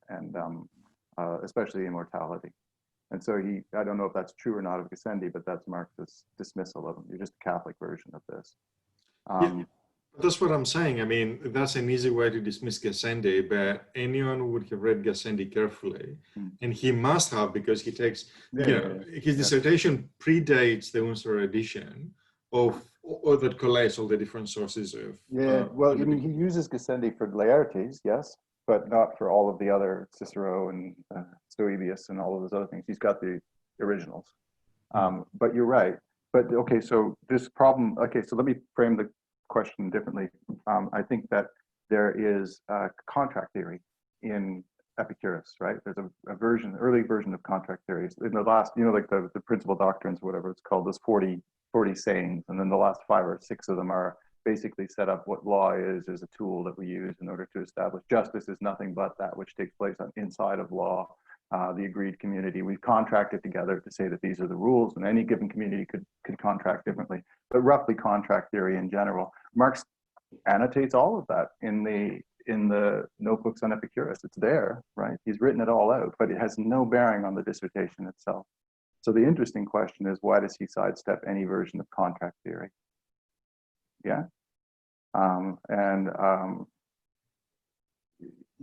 especially immortality. And so I don't know if that's true or not of Gassendi, but that's Marx's dismissal of him. You're just a Catholic version of this. Yeah, that's what I'm saying. I mean, that's an easy way to dismiss Gassendi, but anyone who would have read Gassendi carefully, and he must have, because he takes, his dissertation predates the Unser edition or that collates all the different sources of. Well, I mean, he uses Gassendi for Laertes, yes, but not for all of the other Cicero and Stoebius and all of those other things. He's got the originals. But you're right. But okay, so this problem, okay, so let me frame the question differently. I think that there is a contract theory in Epicurus, right? There's a version, early version of contract theories. In the last, you know, like the principal doctrines, whatever it's called, there's 40 sayings, and then the last 5 or 6 of them are basically set up what law is as a tool that we use in order to establish justice is nothing but that which takes place inside of law, the agreed community. We've contracted together to say that these are the rules, and any given community could contract differently, but roughly contract theory in general. Marx annotates all of that in the notebooks on Epicurus. It's there, right? He's written it all out, but it has no bearing on the dissertation itself. So the interesting question is, why does he sidestep any version of contract theory? Yeah.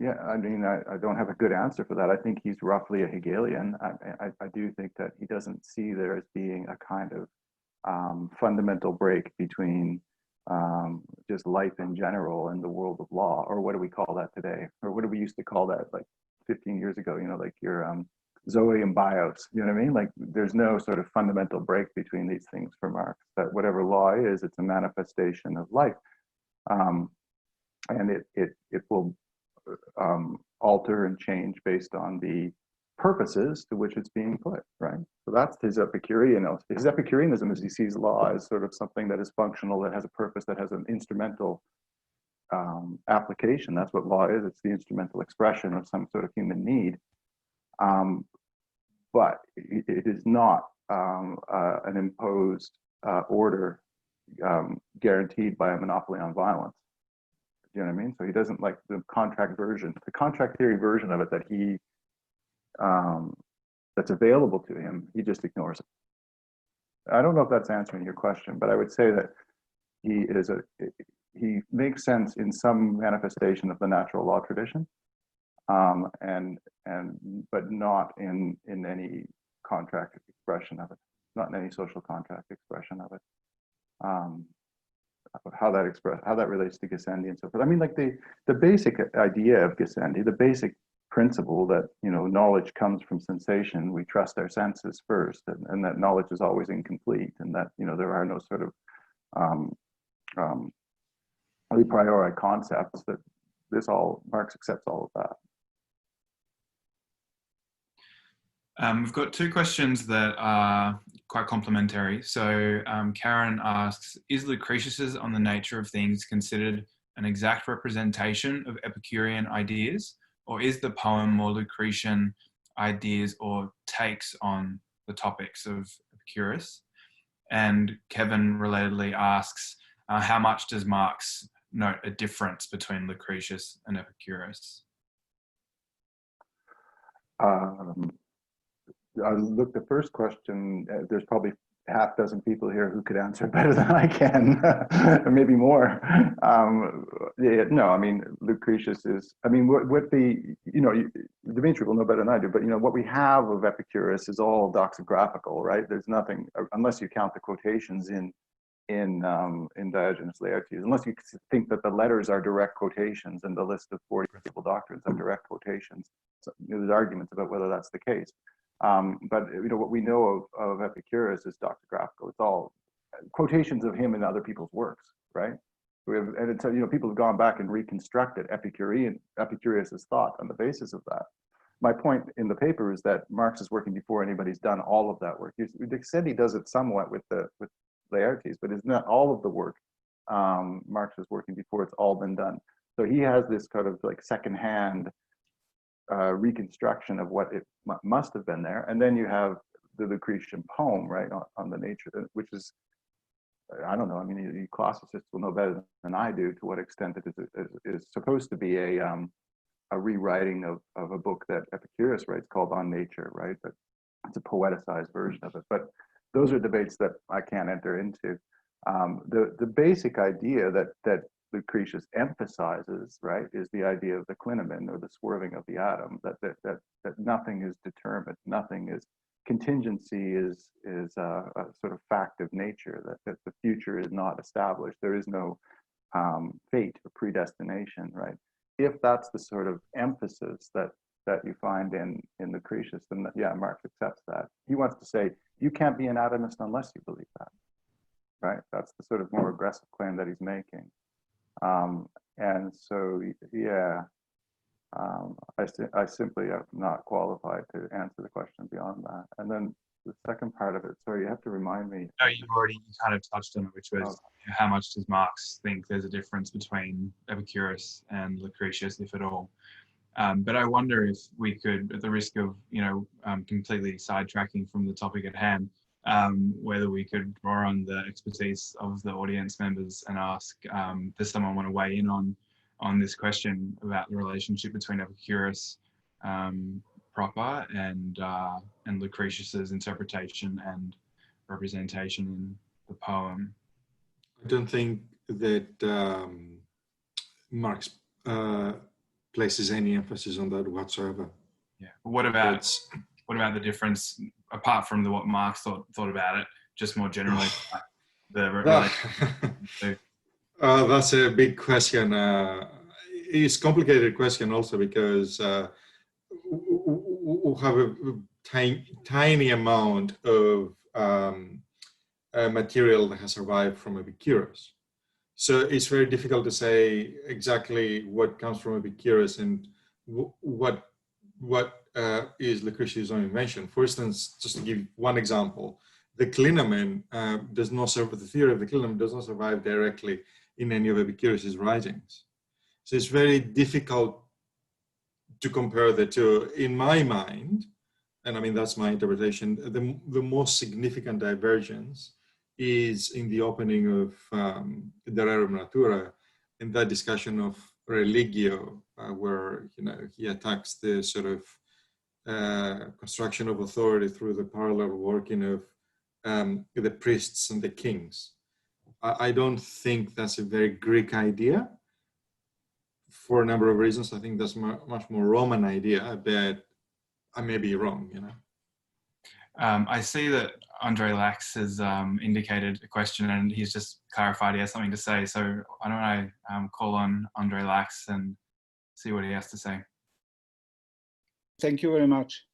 Yeah, I mean, I don't have a good answer for that. I think he's roughly a Hegelian. I do think that he doesn't see there as being a kind of fundamental break between just life in general and the world of law, or what do we call that today? Or what do we used to call that like 15 years ago? You know, like your Zoe and bios, you know what I mean? Like there's no sort of fundamental break between these things for Marx, that whatever law is, it's a manifestation of life. And it will alter and change based on the purposes to which it's being put, right? So that's his Epicurean. His Epicureanism is he sees law as sort of something that is functional, that has a purpose, that has an instrumental application. That's what law is. It's the instrumental expression of some sort of human need. But it is not an imposed order guaranteed by a monopoly on violence. Do you know what I mean? So he doesn't like the contract theory version of it that he that's available to him. He just ignores it. I don't know if that's answering your question, but I would say that he makes sense in some manifestation of the natural law tradition, but not in any contract expression of it, not in any social contract expression of it. How that relates to Gassendi and so forth. I mean, like the basic idea of Gassendi, the basic principle that, you know, knowledge comes from sensation. We trust our senses first, and that knowledge is always incomplete, and that, you know, there are no sort of a priori concepts. That Marx accepts all of that. We've got two questions that are quite complementary. So Karen asks, is Lucretius's On the Nature of Things considered an exact representation of Epicurean ideas, or is the poem more Lucretian ideas or takes on the topics of Epicurus? And Kevin relatedly asks, how much does Marx note a difference between Lucretius and Epicurus? Look, the first question, there's probably half dozen people here who could answer better than I can, or maybe more. No, I mean, Lucretius is, I mean, what Dimitri will know better than I do, but, you know, what we have of Epicurus is all doxographical, right? There's nothing, unless you count the quotations in Diogenes Laertes, unless you think that the letters are direct quotations and the list of 40 principal doctrines are direct quotations. So, you know, there's arguments about whether that's the case. But, you know, what we know of Epicurus is doxographical. It's all quotations of him in other people's works, right? And it's, you know, people have gone back and reconstructed Epicurus's thought on the basis of that. My point in the paper is that Marx is working before anybody's done all of that work. Gassendi does it somewhat with Laertes, but it's not all of the work. Marx is working before it's all been done. So he has this kind of like secondhand reconstruction of what it must have been there. And then you have the Lucretian poem, right, on the nature, which is, I don't know, I mean, you classicists will know better than I do to what extent it is supposed to be a rewriting of a book that Epicurus writes called On Nature, right? But it's a poeticized version of it. But those are debates that I can't enter into. The basic idea that Lucretius emphasizes, right, is the idea of the clinomen, or the swerving of the atom, that nothing is determined, nothing is, contingency is a sort of fact of nature, that the future is not established. There is no fate or predestination, right? If that's the sort of emphasis that you find in Lucretius, then yeah, Marx accepts that. He wants to say, you can't be an atomist unless you believe that, right? That's the sort of more aggressive claim that he's making. And so, yeah, I simply am not qualified to answer the question beyond that. And then the second part of it, sorry, you have to remind me. No, you kind of touched on it, which was how much does Marx think there's a difference between Epicurus and Lucretius, if at all? But I wonder if we could, at the risk of, you know, completely sidetracking from the topic at hand, whether we could draw on the expertise of the audience members and ask, does someone want to weigh in on this question about the relationship between Epicurus proper and Lucretius's interpretation and representation in the poem? I don't think that Marx places any emphasis on that whatsoever. Yeah. What about the difference, apart from what Marx thought about it, just more generally? That's a big question. It's a complicated question also because we have a tiny amount of material that has survived from Epicurus. So it's very difficult to say exactly what comes from Epicurus and what is Lucretius' own invention. For instance, just to give one example, the clinamen does not serve, the theory of the clinamen does not survive directly in any of Epicurus' writings. So it's very difficult to compare the two. In my mind, and I mean, that's my interpretation, the most significant divergence is in the opening of De Rerum Natura, in that discussion of religio, where he attacks the sort of construction of authority through the parallel working of the priests and the kings. I don't think that's a very Greek idea for a number of reasons. I think that's much more Roman idea, but I may be wrong, I see that Andre Lax has indicated a question and he's just clarified he has something to say. So why don't I call on Andre Lax and see what he has to say. Thank you very much.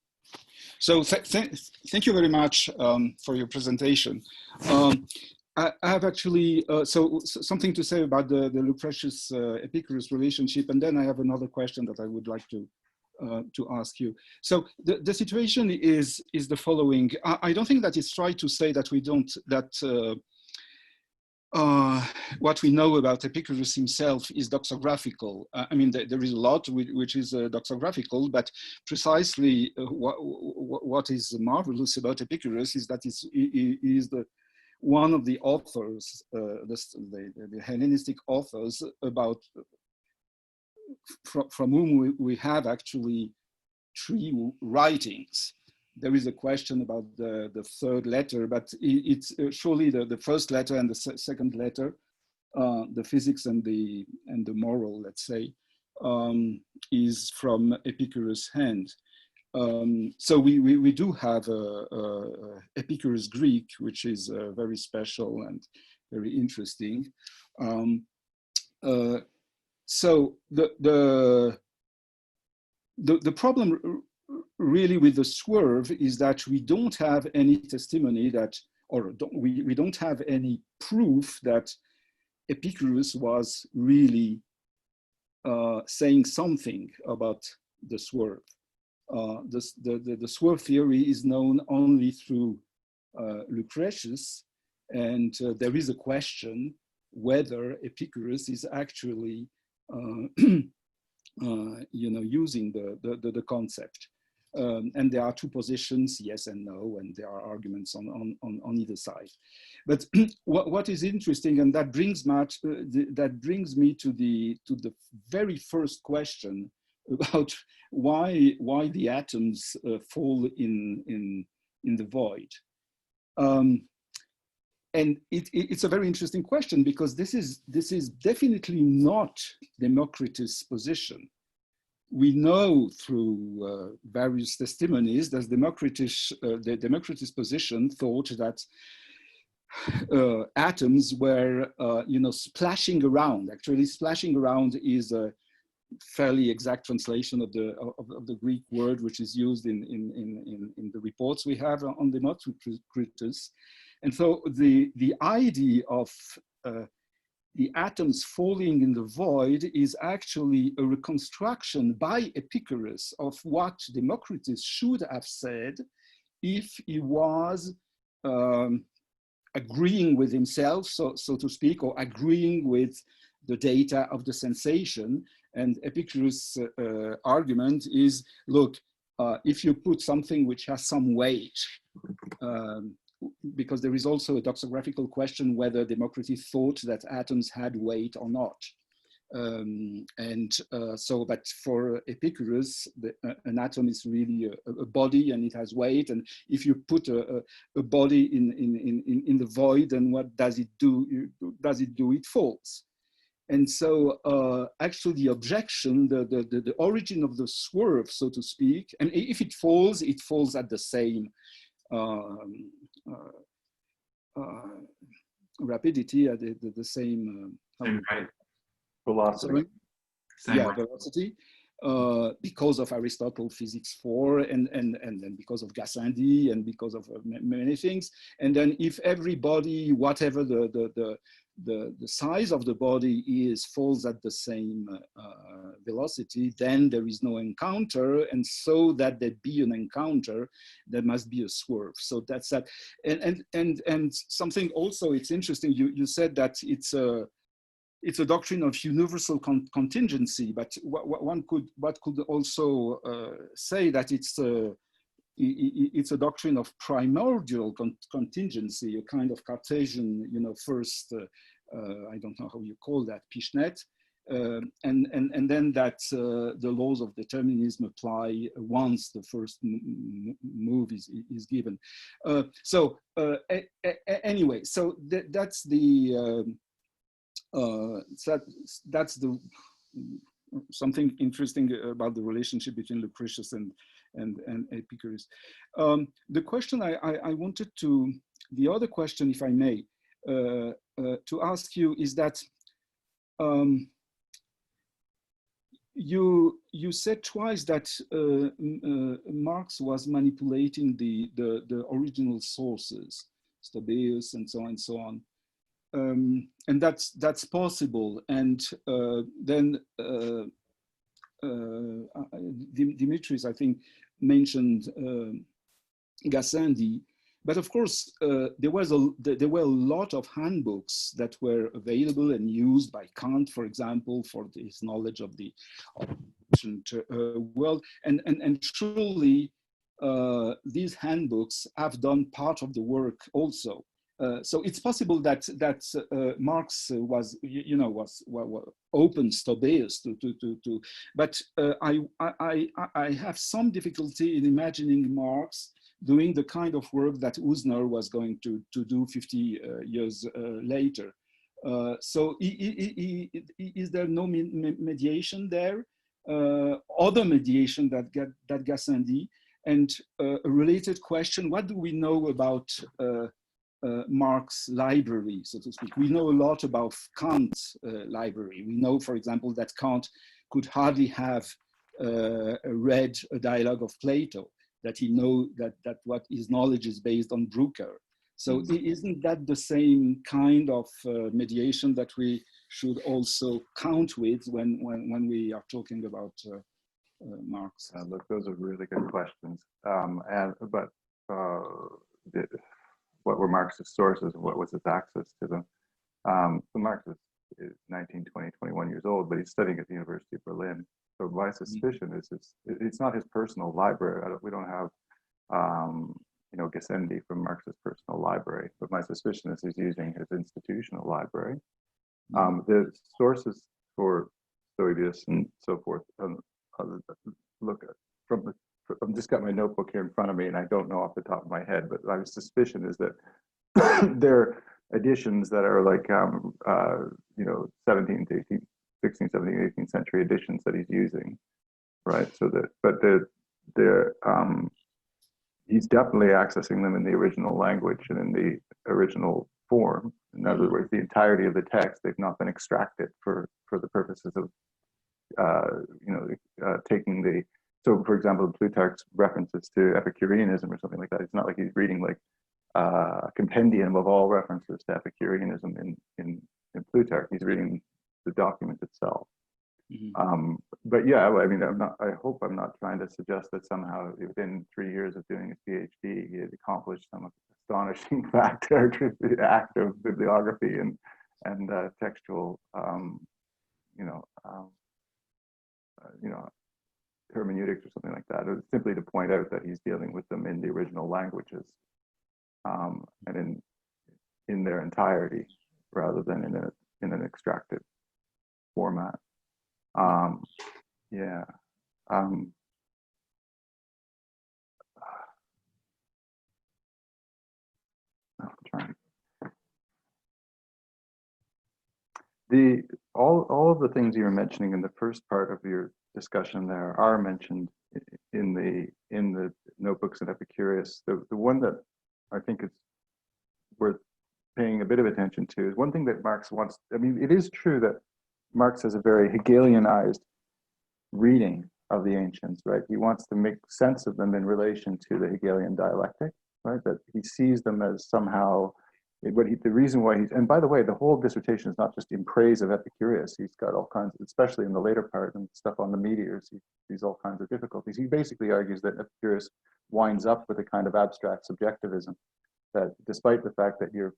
So thank you very much for your presentation. I have actually something to say about the Lucretius Epicurus relationship, and then I have another question that I would like to ask you. So the situation is the following. I don't think that it's right to say that we don't, what we know about Epicurus himself is doxographical. I mean, there is a lot which is doxographical, but precisely what is marvelous about Epicurus is that he is one of the authors, the Hellenistic authors, about from whom we have actually 3 writings. There is a question about the third letter, but it's surely the first letter and the second letter, the physics and the moral, let's say, is from Epicurus' hand. So we do have Epicurus Greek, which is very special and very interesting. So the problem really with the Swerve is that we don't have any testimony that, or we don't have any proof that Epicurus was really saying something about the Swerve. The Swerve theory is known only through Lucretius, and there is a question whether Epicurus is actually using the concept. And there are 2 positions, yes and no, and there are arguments on either side. But what is interesting, and that brings me to the very first question about why the atoms fall in the void. And it's a very interesting question, because this is definitely not Democritus' position. We know through various testimonies that the Democritus position thought that atoms were, splashing around. Actually, splashing around is a fairly exact translation of the Greek word, which is used in the reports we have on Democritus. And so the idea of the atoms falling in the void is actually a reconstruction by Epicurus of what Democritus should have said if he was agreeing with himself, so to speak, or agreeing with the data of the sensation. And Epicurus' argument is, look, if you put something which has some weight, because there is also a doxographical question whether Democritus thought that atoms had weight or not. But for Epicurus, an atom is really a body, and it has weight. And if you put a body in the void, then what does it do? It falls. And so actually the objection, the origin of the Swerve, so to speak, and if it falls at the same rapidity, at the same velocity. Sorry? Yeah, velocity. because of Aristotle Physics 4 and then because of Gassendi and because of many things. And then if everybody, whatever the size of the body is, falls at the same velocity, then there is no encounter. And so that there be an encounter, there must be a swerve. So that's that. And something also, it's interesting, you said that it's a doctrine of universal contingency, but what could also say that it's a doctrine of primordial contingency, a kind of Cartesian, first, I don't know how you call that, Pishnet, and then that the laws of determinism apply once the first move is given. Anyway, so that's the that's the something interesting about the relationship between Lucretius and Epicurus. The question I wanted to, the other question, if I may, to ask you is that you said twice that Marx was manipulating the original sources, Stobaeus and so on and so on. And that's possible. And then Dimitris, I think, mentioned Gassendi, but of course there were a lot of handbooks that were available and used by Kant, for example, for his knowledge of the ancient world, and truly these handbooks have done part of the work also. So it's possible that Marx was open Stobaeus to but I have some difficulty in imagining Marx doing the kind of work that Usner was going to do 50 years later. So is there no mediation there? Other mediation that Gassendi? And a related question: what do we know about Marx's library, so to speak? We know a lot about Kant's library. We know, for example, that Kant could hardly have read a dialogue of Plato, that he know that what his knowledge is based on Brucker. So isn't that the same kind of mediation that we should also count with when we are talking about Marx? Look, those are really good questions. What were Marx's sources and what was his access to them? So Marx is 19, 20, 21 years old, but he's studying at the University of Berlin. So my suspicion is it's not his personal library. We don't have, Gassendi from Marx's personal library, but my suspicion is he's using his institutional library. The sources for Stobaeus and so forth, look at from the. I've just got my notebook here in front of me, and I don't know off the top of my head, but my suspicion is that they're editions that are like, 17th, 18th, 16th, 17th, 18th century editions that he's using, right? So that, but he's definitely accessing them in the original language and in the original form. In other words, the entirety of the text, they've not been extracted for the purposes of, taking the. So, for example, Plutarch's references to Epicureanism or something like that, it's not like he's reading like a compendium of all references to Epicureanism in Plutarch. He's reading the document itself. But yeah, I mean, I hope I'm not trying to suggest that somehow within 3 years of doing his PhD, he had accomplished some astonishing act of bibliography and textual, hermeneutics or something like that. It was simply to point out that he's dealing with them in the original languages, and in their entirety, rather than in an extracted format. All of the things you were mentioning in the first part of your discussion there are mentioned in the notebooks of Epicurus. The one that I think is worth paying a bit of attention to is one thing that Marx wants. I mean, it is true that Marx has a very Hegelianized reading of the ancients, right? He wants to make sense of them in relation to the Hegelian dialectic, right? That he sees them as somehow, the reason why he's, and by the way, the whole dissertation is not just in praise of Epicurus. He's got all kinds, especially in the later part and stuff on the meteors, he's all kinds of difficulties. He basically argues that Epicurus winds up with a kind of abstract subjectivism, that despite the fact that you're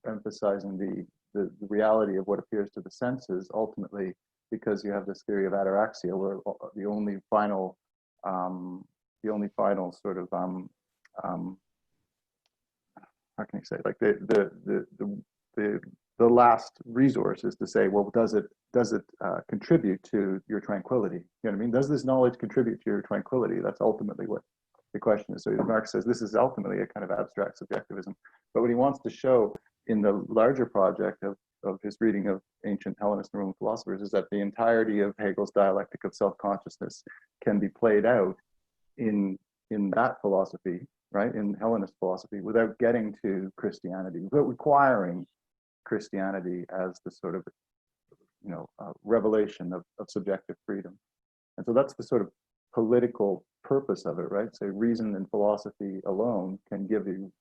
emphasizing the reality of what appears to the senses, ultimately, because you have this theory of ataraxia, where the only final sort of how can you say, like the last resource is to say, well, does it contribute to your tranquility? You know what I mean? Does this knowledge contribute to your tranquility? That's ultimately what the question is. So Marx says this is ultimately a kind of abstract subjectivism. But what he wants to show in the larger project of his reading of ancient Hellenist and Roman philosophers is that the entirety of Hegel's dialectic of self-consciousness can be played out in that philosophy, right, in Hellenist philosophy, without getting to Christianity, without requiring Christianity as the sort of, revelation of subjective freedom. And so that's the sort of political purpose of it, right? So reason and philosophy alone can give you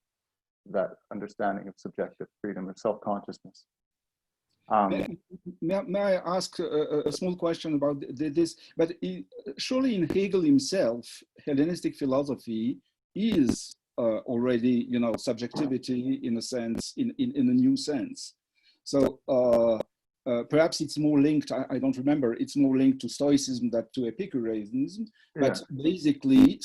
that understanding of subjective freedom and self-consciousness. May I ask a small question about this? But surely in Hegel himself, Hellenistic philosophy is already, subjectivity in a sense, in a new sense. So perhaps it's more linked, I don't remember, it's more linked to Stoicism than to Epicureanism, but basically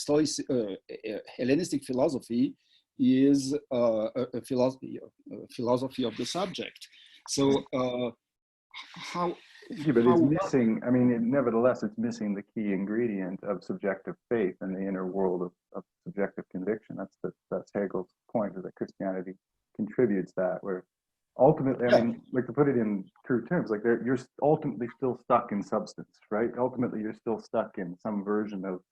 Hellenistic philosophy is a philosophy of the subject. So how... Yeah, but it's missing, I mean, nevertheless, it's missing the key ingredient of subjective faith in the inner world of subjective conviction. That's Hegel's point, is that Christianity contributes that, where ultimately, I mean, like to put it in true terms, like you're ultimately still stuck in substance, right? Ultimately, you're still stuck in some version of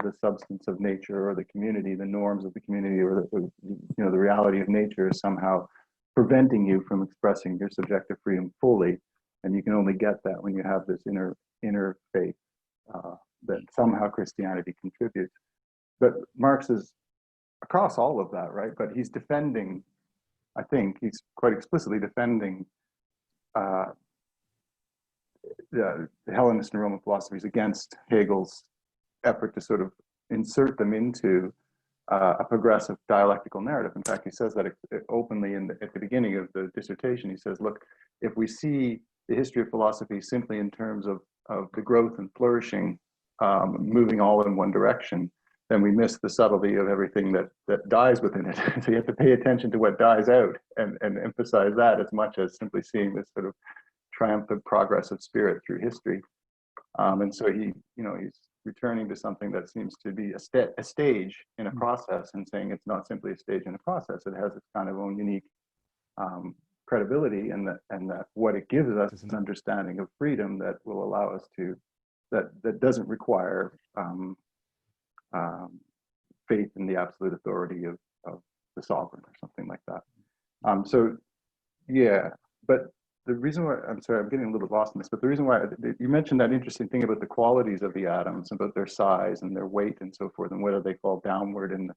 the substance of nature or the community, the norms of the community, or the reality of nature is somehow preventing you from expressing your subjective freedom fully. And you can only get that when you have this inner faith that somehow Christianity contributes. But Marx is across all of that, right? But he's defending, I think he's quite explicitly defending the Hellenist and Roman philosophies against Hegel's effort to sort of insert them into a progressive dialectical narrative. In fact, he says that openly at the beginning of the dissertation. He says, look, if we see the history of philosophy simply in terms of the growth and flourishing, moving all in one direction, then we miss the subtlety of everything that dies within it. So you have to pay attention to what dies out and emphasize that as much as simply seeing this sort of triumphant progress of spirit through history. And so he's returning to something that seems to be a stage in a process, and saying it's not simply a stage in a process. It has its kind of own unique credibility, and that what it gives us is an understanding of freedom that will allow us to, that doesn't require faith in the absolute authority of the sovereign or something like that. So yeah, but the reason why, I'm sorry, I'm getting a little lost in this, but the reason why you mentioned that interesting thing about the qualities of the atoms, about their size and their weight and so forth, and whether they fall downward and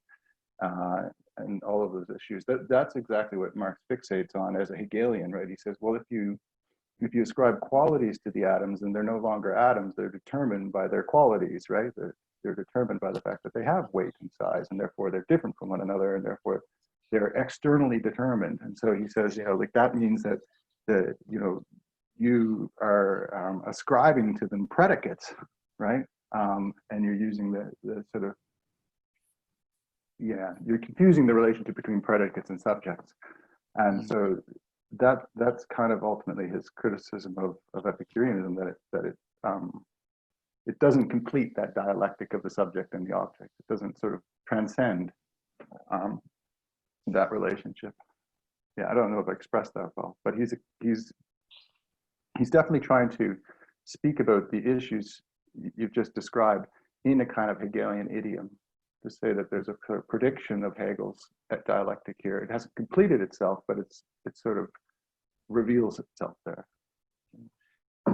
all of those issues. That's exactly what Marx fixates on as a Hegelian, right? He says, well, if you ascribe qualities to the atoms, and they're no longer atoms, they're determined by their qualities, right? They're determined by the fact that they have weight and size, and therefore they're different from one another, and therefore they're externally determined. And so he says, like that means that you are ascribing to them predicates, right? And you're using the sort of, you're confusing the relationship between predicates and subjects. And so that's kind of ultimately his criticism of Epicureanism, that it doesn't complete that dialectic of the subject and the object. It doesn't sort of transcend that relationship. Yeah, I don't know if I expressed that well, but he's definitely trying to speak about the issues you've just described in a kind of Hegelian idiom, to say that there's a prediction of Hegel's dialectic here. It hasn't completed itself, but it sort of reveals itself there.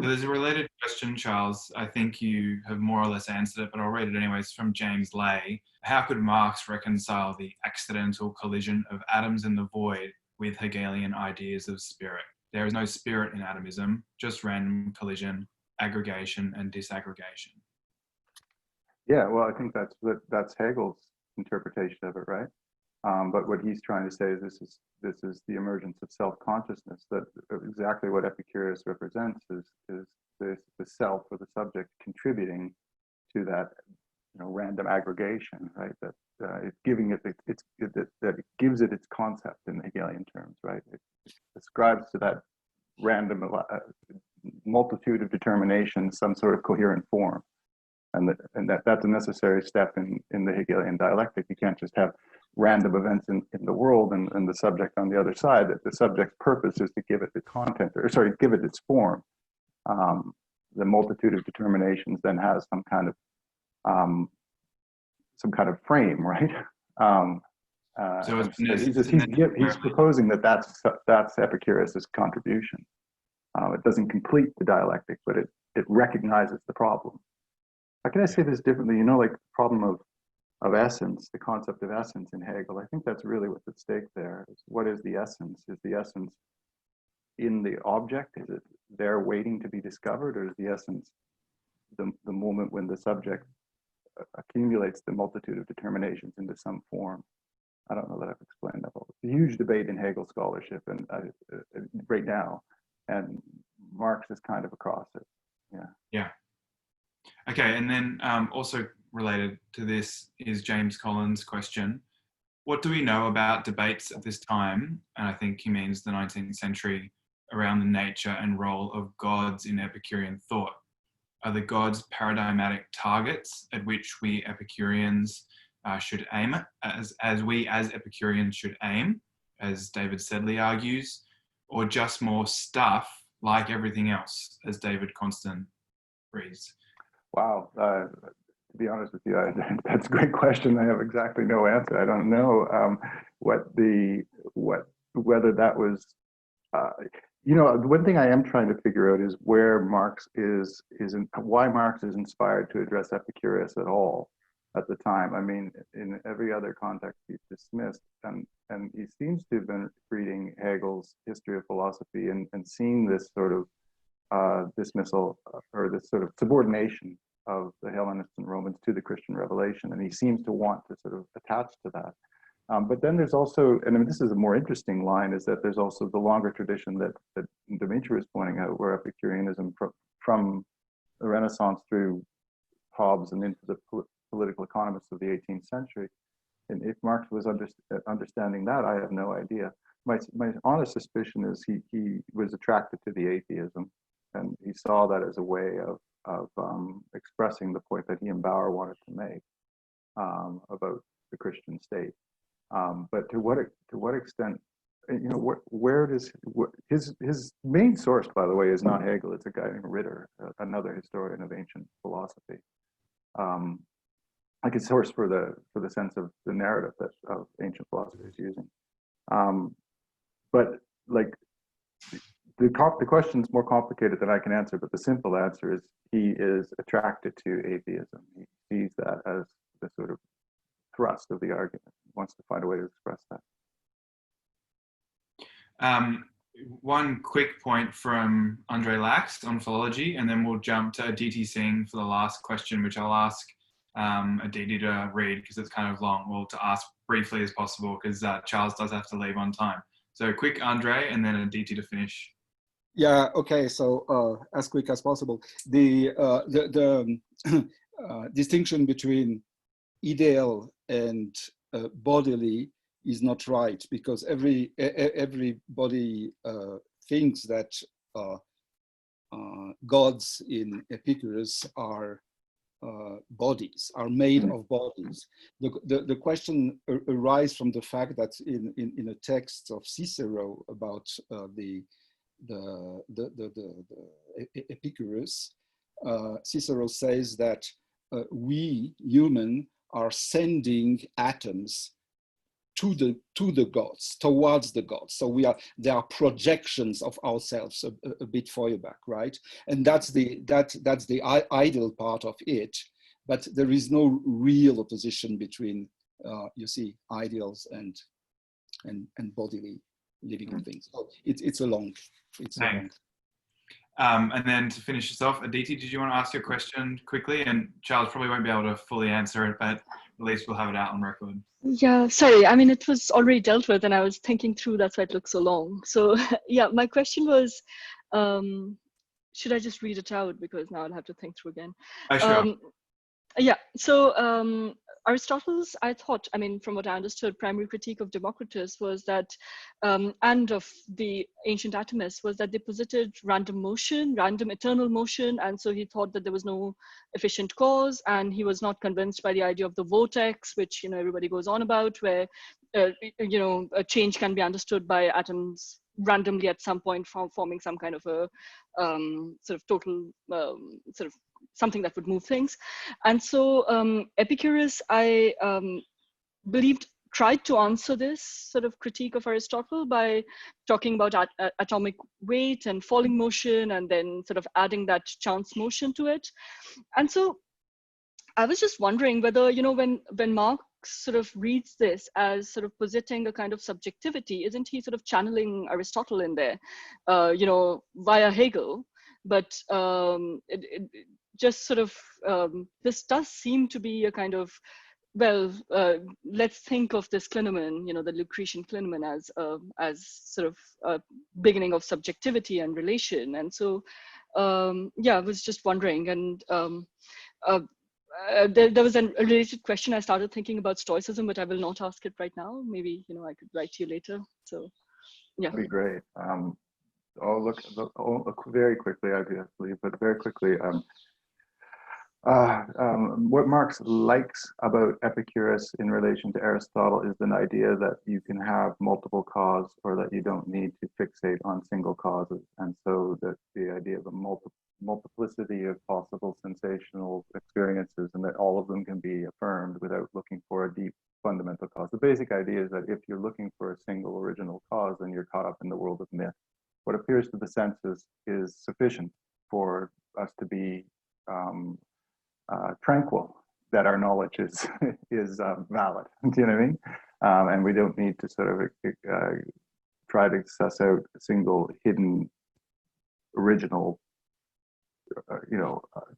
So there's a related question, Charles. I think you have more or less answered it, but I'll read it anyways, from James Lay. How could Marx reconcile the accidental collision of atoms in the void with Hegelian ideas of spirit? There is no spirit in atomism, just random collision, aggregation and disaggregation. Yeah, well, I think that's Hegel's interpretation of it, right? But what he's trying to say is this is the emergence of self-consciousness. That exactly what Epicurus represents is the self or the subject contributing to that, random aggregation, right? That it's giving it that it gives it its concept in Hegelian terms, right? It ascribes to that random multitude of determinations some sort of coherent form. And that's a necessary step in the Hegelian dialectic. You can't just have random events in the world and the subject on the other side. That the subject's purpose is to give it the content, give it its form. The multitude of determinations then has some kind of frame, right? So he's proposing that's Epicurus's contribution. It doesn't complete the dialectic, but it recognizes the problem. How can I say this differently? Like the problem of essence, the concept of essence in Hegel. I think that's really what's at stake there. What is the essence? Is the essence in the object? Is it there waiting to be discovered, or is the essence the moment when the subject accumulates the multitude of determinations into some form? I don't know that I've explained that well. It's a huge debate in Hegel scholarship and right now, and Marx is kind of across it. Yeah. Okay, and then also related to this is James Collins' question. What do we know about debates at this time, and I think he means the 19th century, around the nature and role of gods in Epicurean thought? Are the gods paradigmatic targets at which we Epicureans should aim, as we as Epicureans should aim, as David Sedley argues, or just more stuff like everything else, as David Constant reads? Wow. To be honest with you, that's a great question. I have exactly no answer. I don't know whether that was, one thing I am trying to figure out is where Marx why Marx is inspired to address Epicurus at all at the time. I mean, in every other context he's dismissed, and he seems to have been reading Hegel's History of Philosophy and seeing this sort of dismissal or this sort of subordination of the Hellenists and Romans to the Christian revelation, and he seems to want to sort of attach to that. But then there's also, and I mean, this is a more interesting line, is that there's also the longer tradition that Dimitri was pointing out, where Epicureanism from the Renaissance through Hobbes and into the political economists of the 18th century. And if Marx was understanding that, I have no idea. My honest suspicion is he was attracted to the atheism, and he saw that as a way of expressing the point that he and Bauer wanted to make about the Christian state. But to what extent, where does his main source, by the way, is not Hegel. It's a guy named Ritter, another historian of ancient philosophy. Like a source for the sense of the narrative that of ancient philosophy is using. But like the question's more complicated than I can answer, but the simple answer is he is attracted to atheism. He sees that as the sort of thrust of the argument. He wants to find a way to express that. One quick point from Andre Lax on philology, and then we'll jump to Aditi Singh for the last question, which I'll ask Aditi to read because it's kind of long. Well, to ask briefly as possible because Charles does have to leave on time. So quick, Andre, and then Aditi to finish. Yeah. Okay. So as quick as possible. The distinction between ideal and bodily is not right, because everybody thinks that gods in Epicurus are bodies, are made of bodies. The question arises from the fact that in a text of Cicero about the Epicurus, Cicero says that we human are sending atoms to the gods, towards the gods. So they are projections of ourselves a bit further back, right? And that's the ideal part of it. But there is no real opposition between, you see, ideals and bodily living things. So it's a long. And then to finish this off, Aditi, did you want to ask your question quickly? And Charles probably won't be able to fully answer it, but at least we'll have it out on record. Yeah, sorry. I mean, it was already dealt with, and I was thinking through. That's why it looks so long. So yeah, my question was, should I just read it out, because now I'll have to think through again. Sure. Yeah. So Aristotle's, I thought, I mean, from what I understood, primary critique of Democritus was that, and of the ancient atomists, was that they posited random motion, random eternal motion. And so he thought that there was no efficient cause, and he was not convinced by the idea of the vortex, which, you know, everybody goes on about, where, you know, a change can be understood by atoms randomly at some point forming some kind of a sort of total sort of something that would move things. And so Epicurus, I believed, tried to answer this sort of critique of Aristotle by talking about atomic weight and falling motion, and then sort of adding that chance motion to it. And so I was just wondering whether, you know, when Marx sort of reads this as sort of positing a kind of subjectivity, isn't he sort of channeling Aristotle in there, you know, via Hegel? But just sort of, this does seem to be a kind of, well, let's think of this clinomen, you know, the Lucretian clinomen, as sort of a beginning of subjectivity and relation. And so, yeah, I was just wondering. And there was a related question. I started thinking about Stoicism, but I will not ask it right now. Maybe, you know, I could write to you later. So, yeah. That'd be great. I'll look very quickly, obviously, but very quickly. What Marx likes about Epicurus in relation to Aristotle is an idea that you can have multiple cause, or that you don't need to fixate on single causes. And so that the idea of a multiplicity of possible sensational experiences, and that all of them can be affirmed without looking for a deep fundamental cause. The basic idea is that if you're looking for a single original cause, then you're caught up in the world of myth. What appears to the senses is sufficient for us to be tranquil that our knowledge is valid. Do you know what I mean? And we don't need to sort of try to suss out a single hidden original,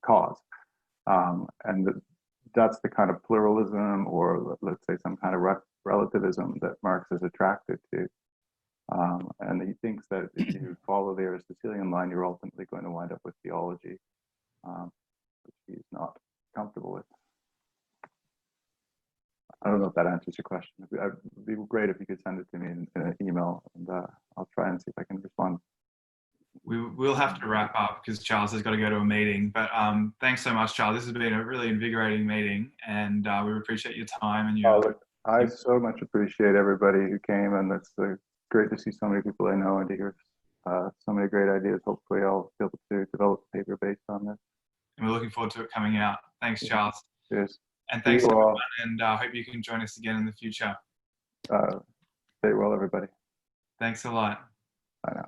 cause. And that's the kind of pluralism, or let's say some kind of relativism, that Marx is attracted to. And he thinks that if you follow the Aristotelian line, you're ultimately going to wind up with theology, which he's not comfortable with. I don't know if that answers your question. It'd be great if you could send it to me in an email, and I'll try and see if I can respond. We'll have to wrap up because Charles has got to go to a meeting. But thanks so much, Charles. This has been a really invigorating meeting, and we appreciate your time and your. Look, I so much appreciate everybody who came, and it's great to see so many people I know and to hear so many great ideas. Hopefully, I'll be able to develop a paper based on this. And we're looking forward to it coming out. Thanks, Charles. Cheers. And thanks everyone, and I hope you can join us again in the future. Stay well, everybody. Thanks a lot. Bye now.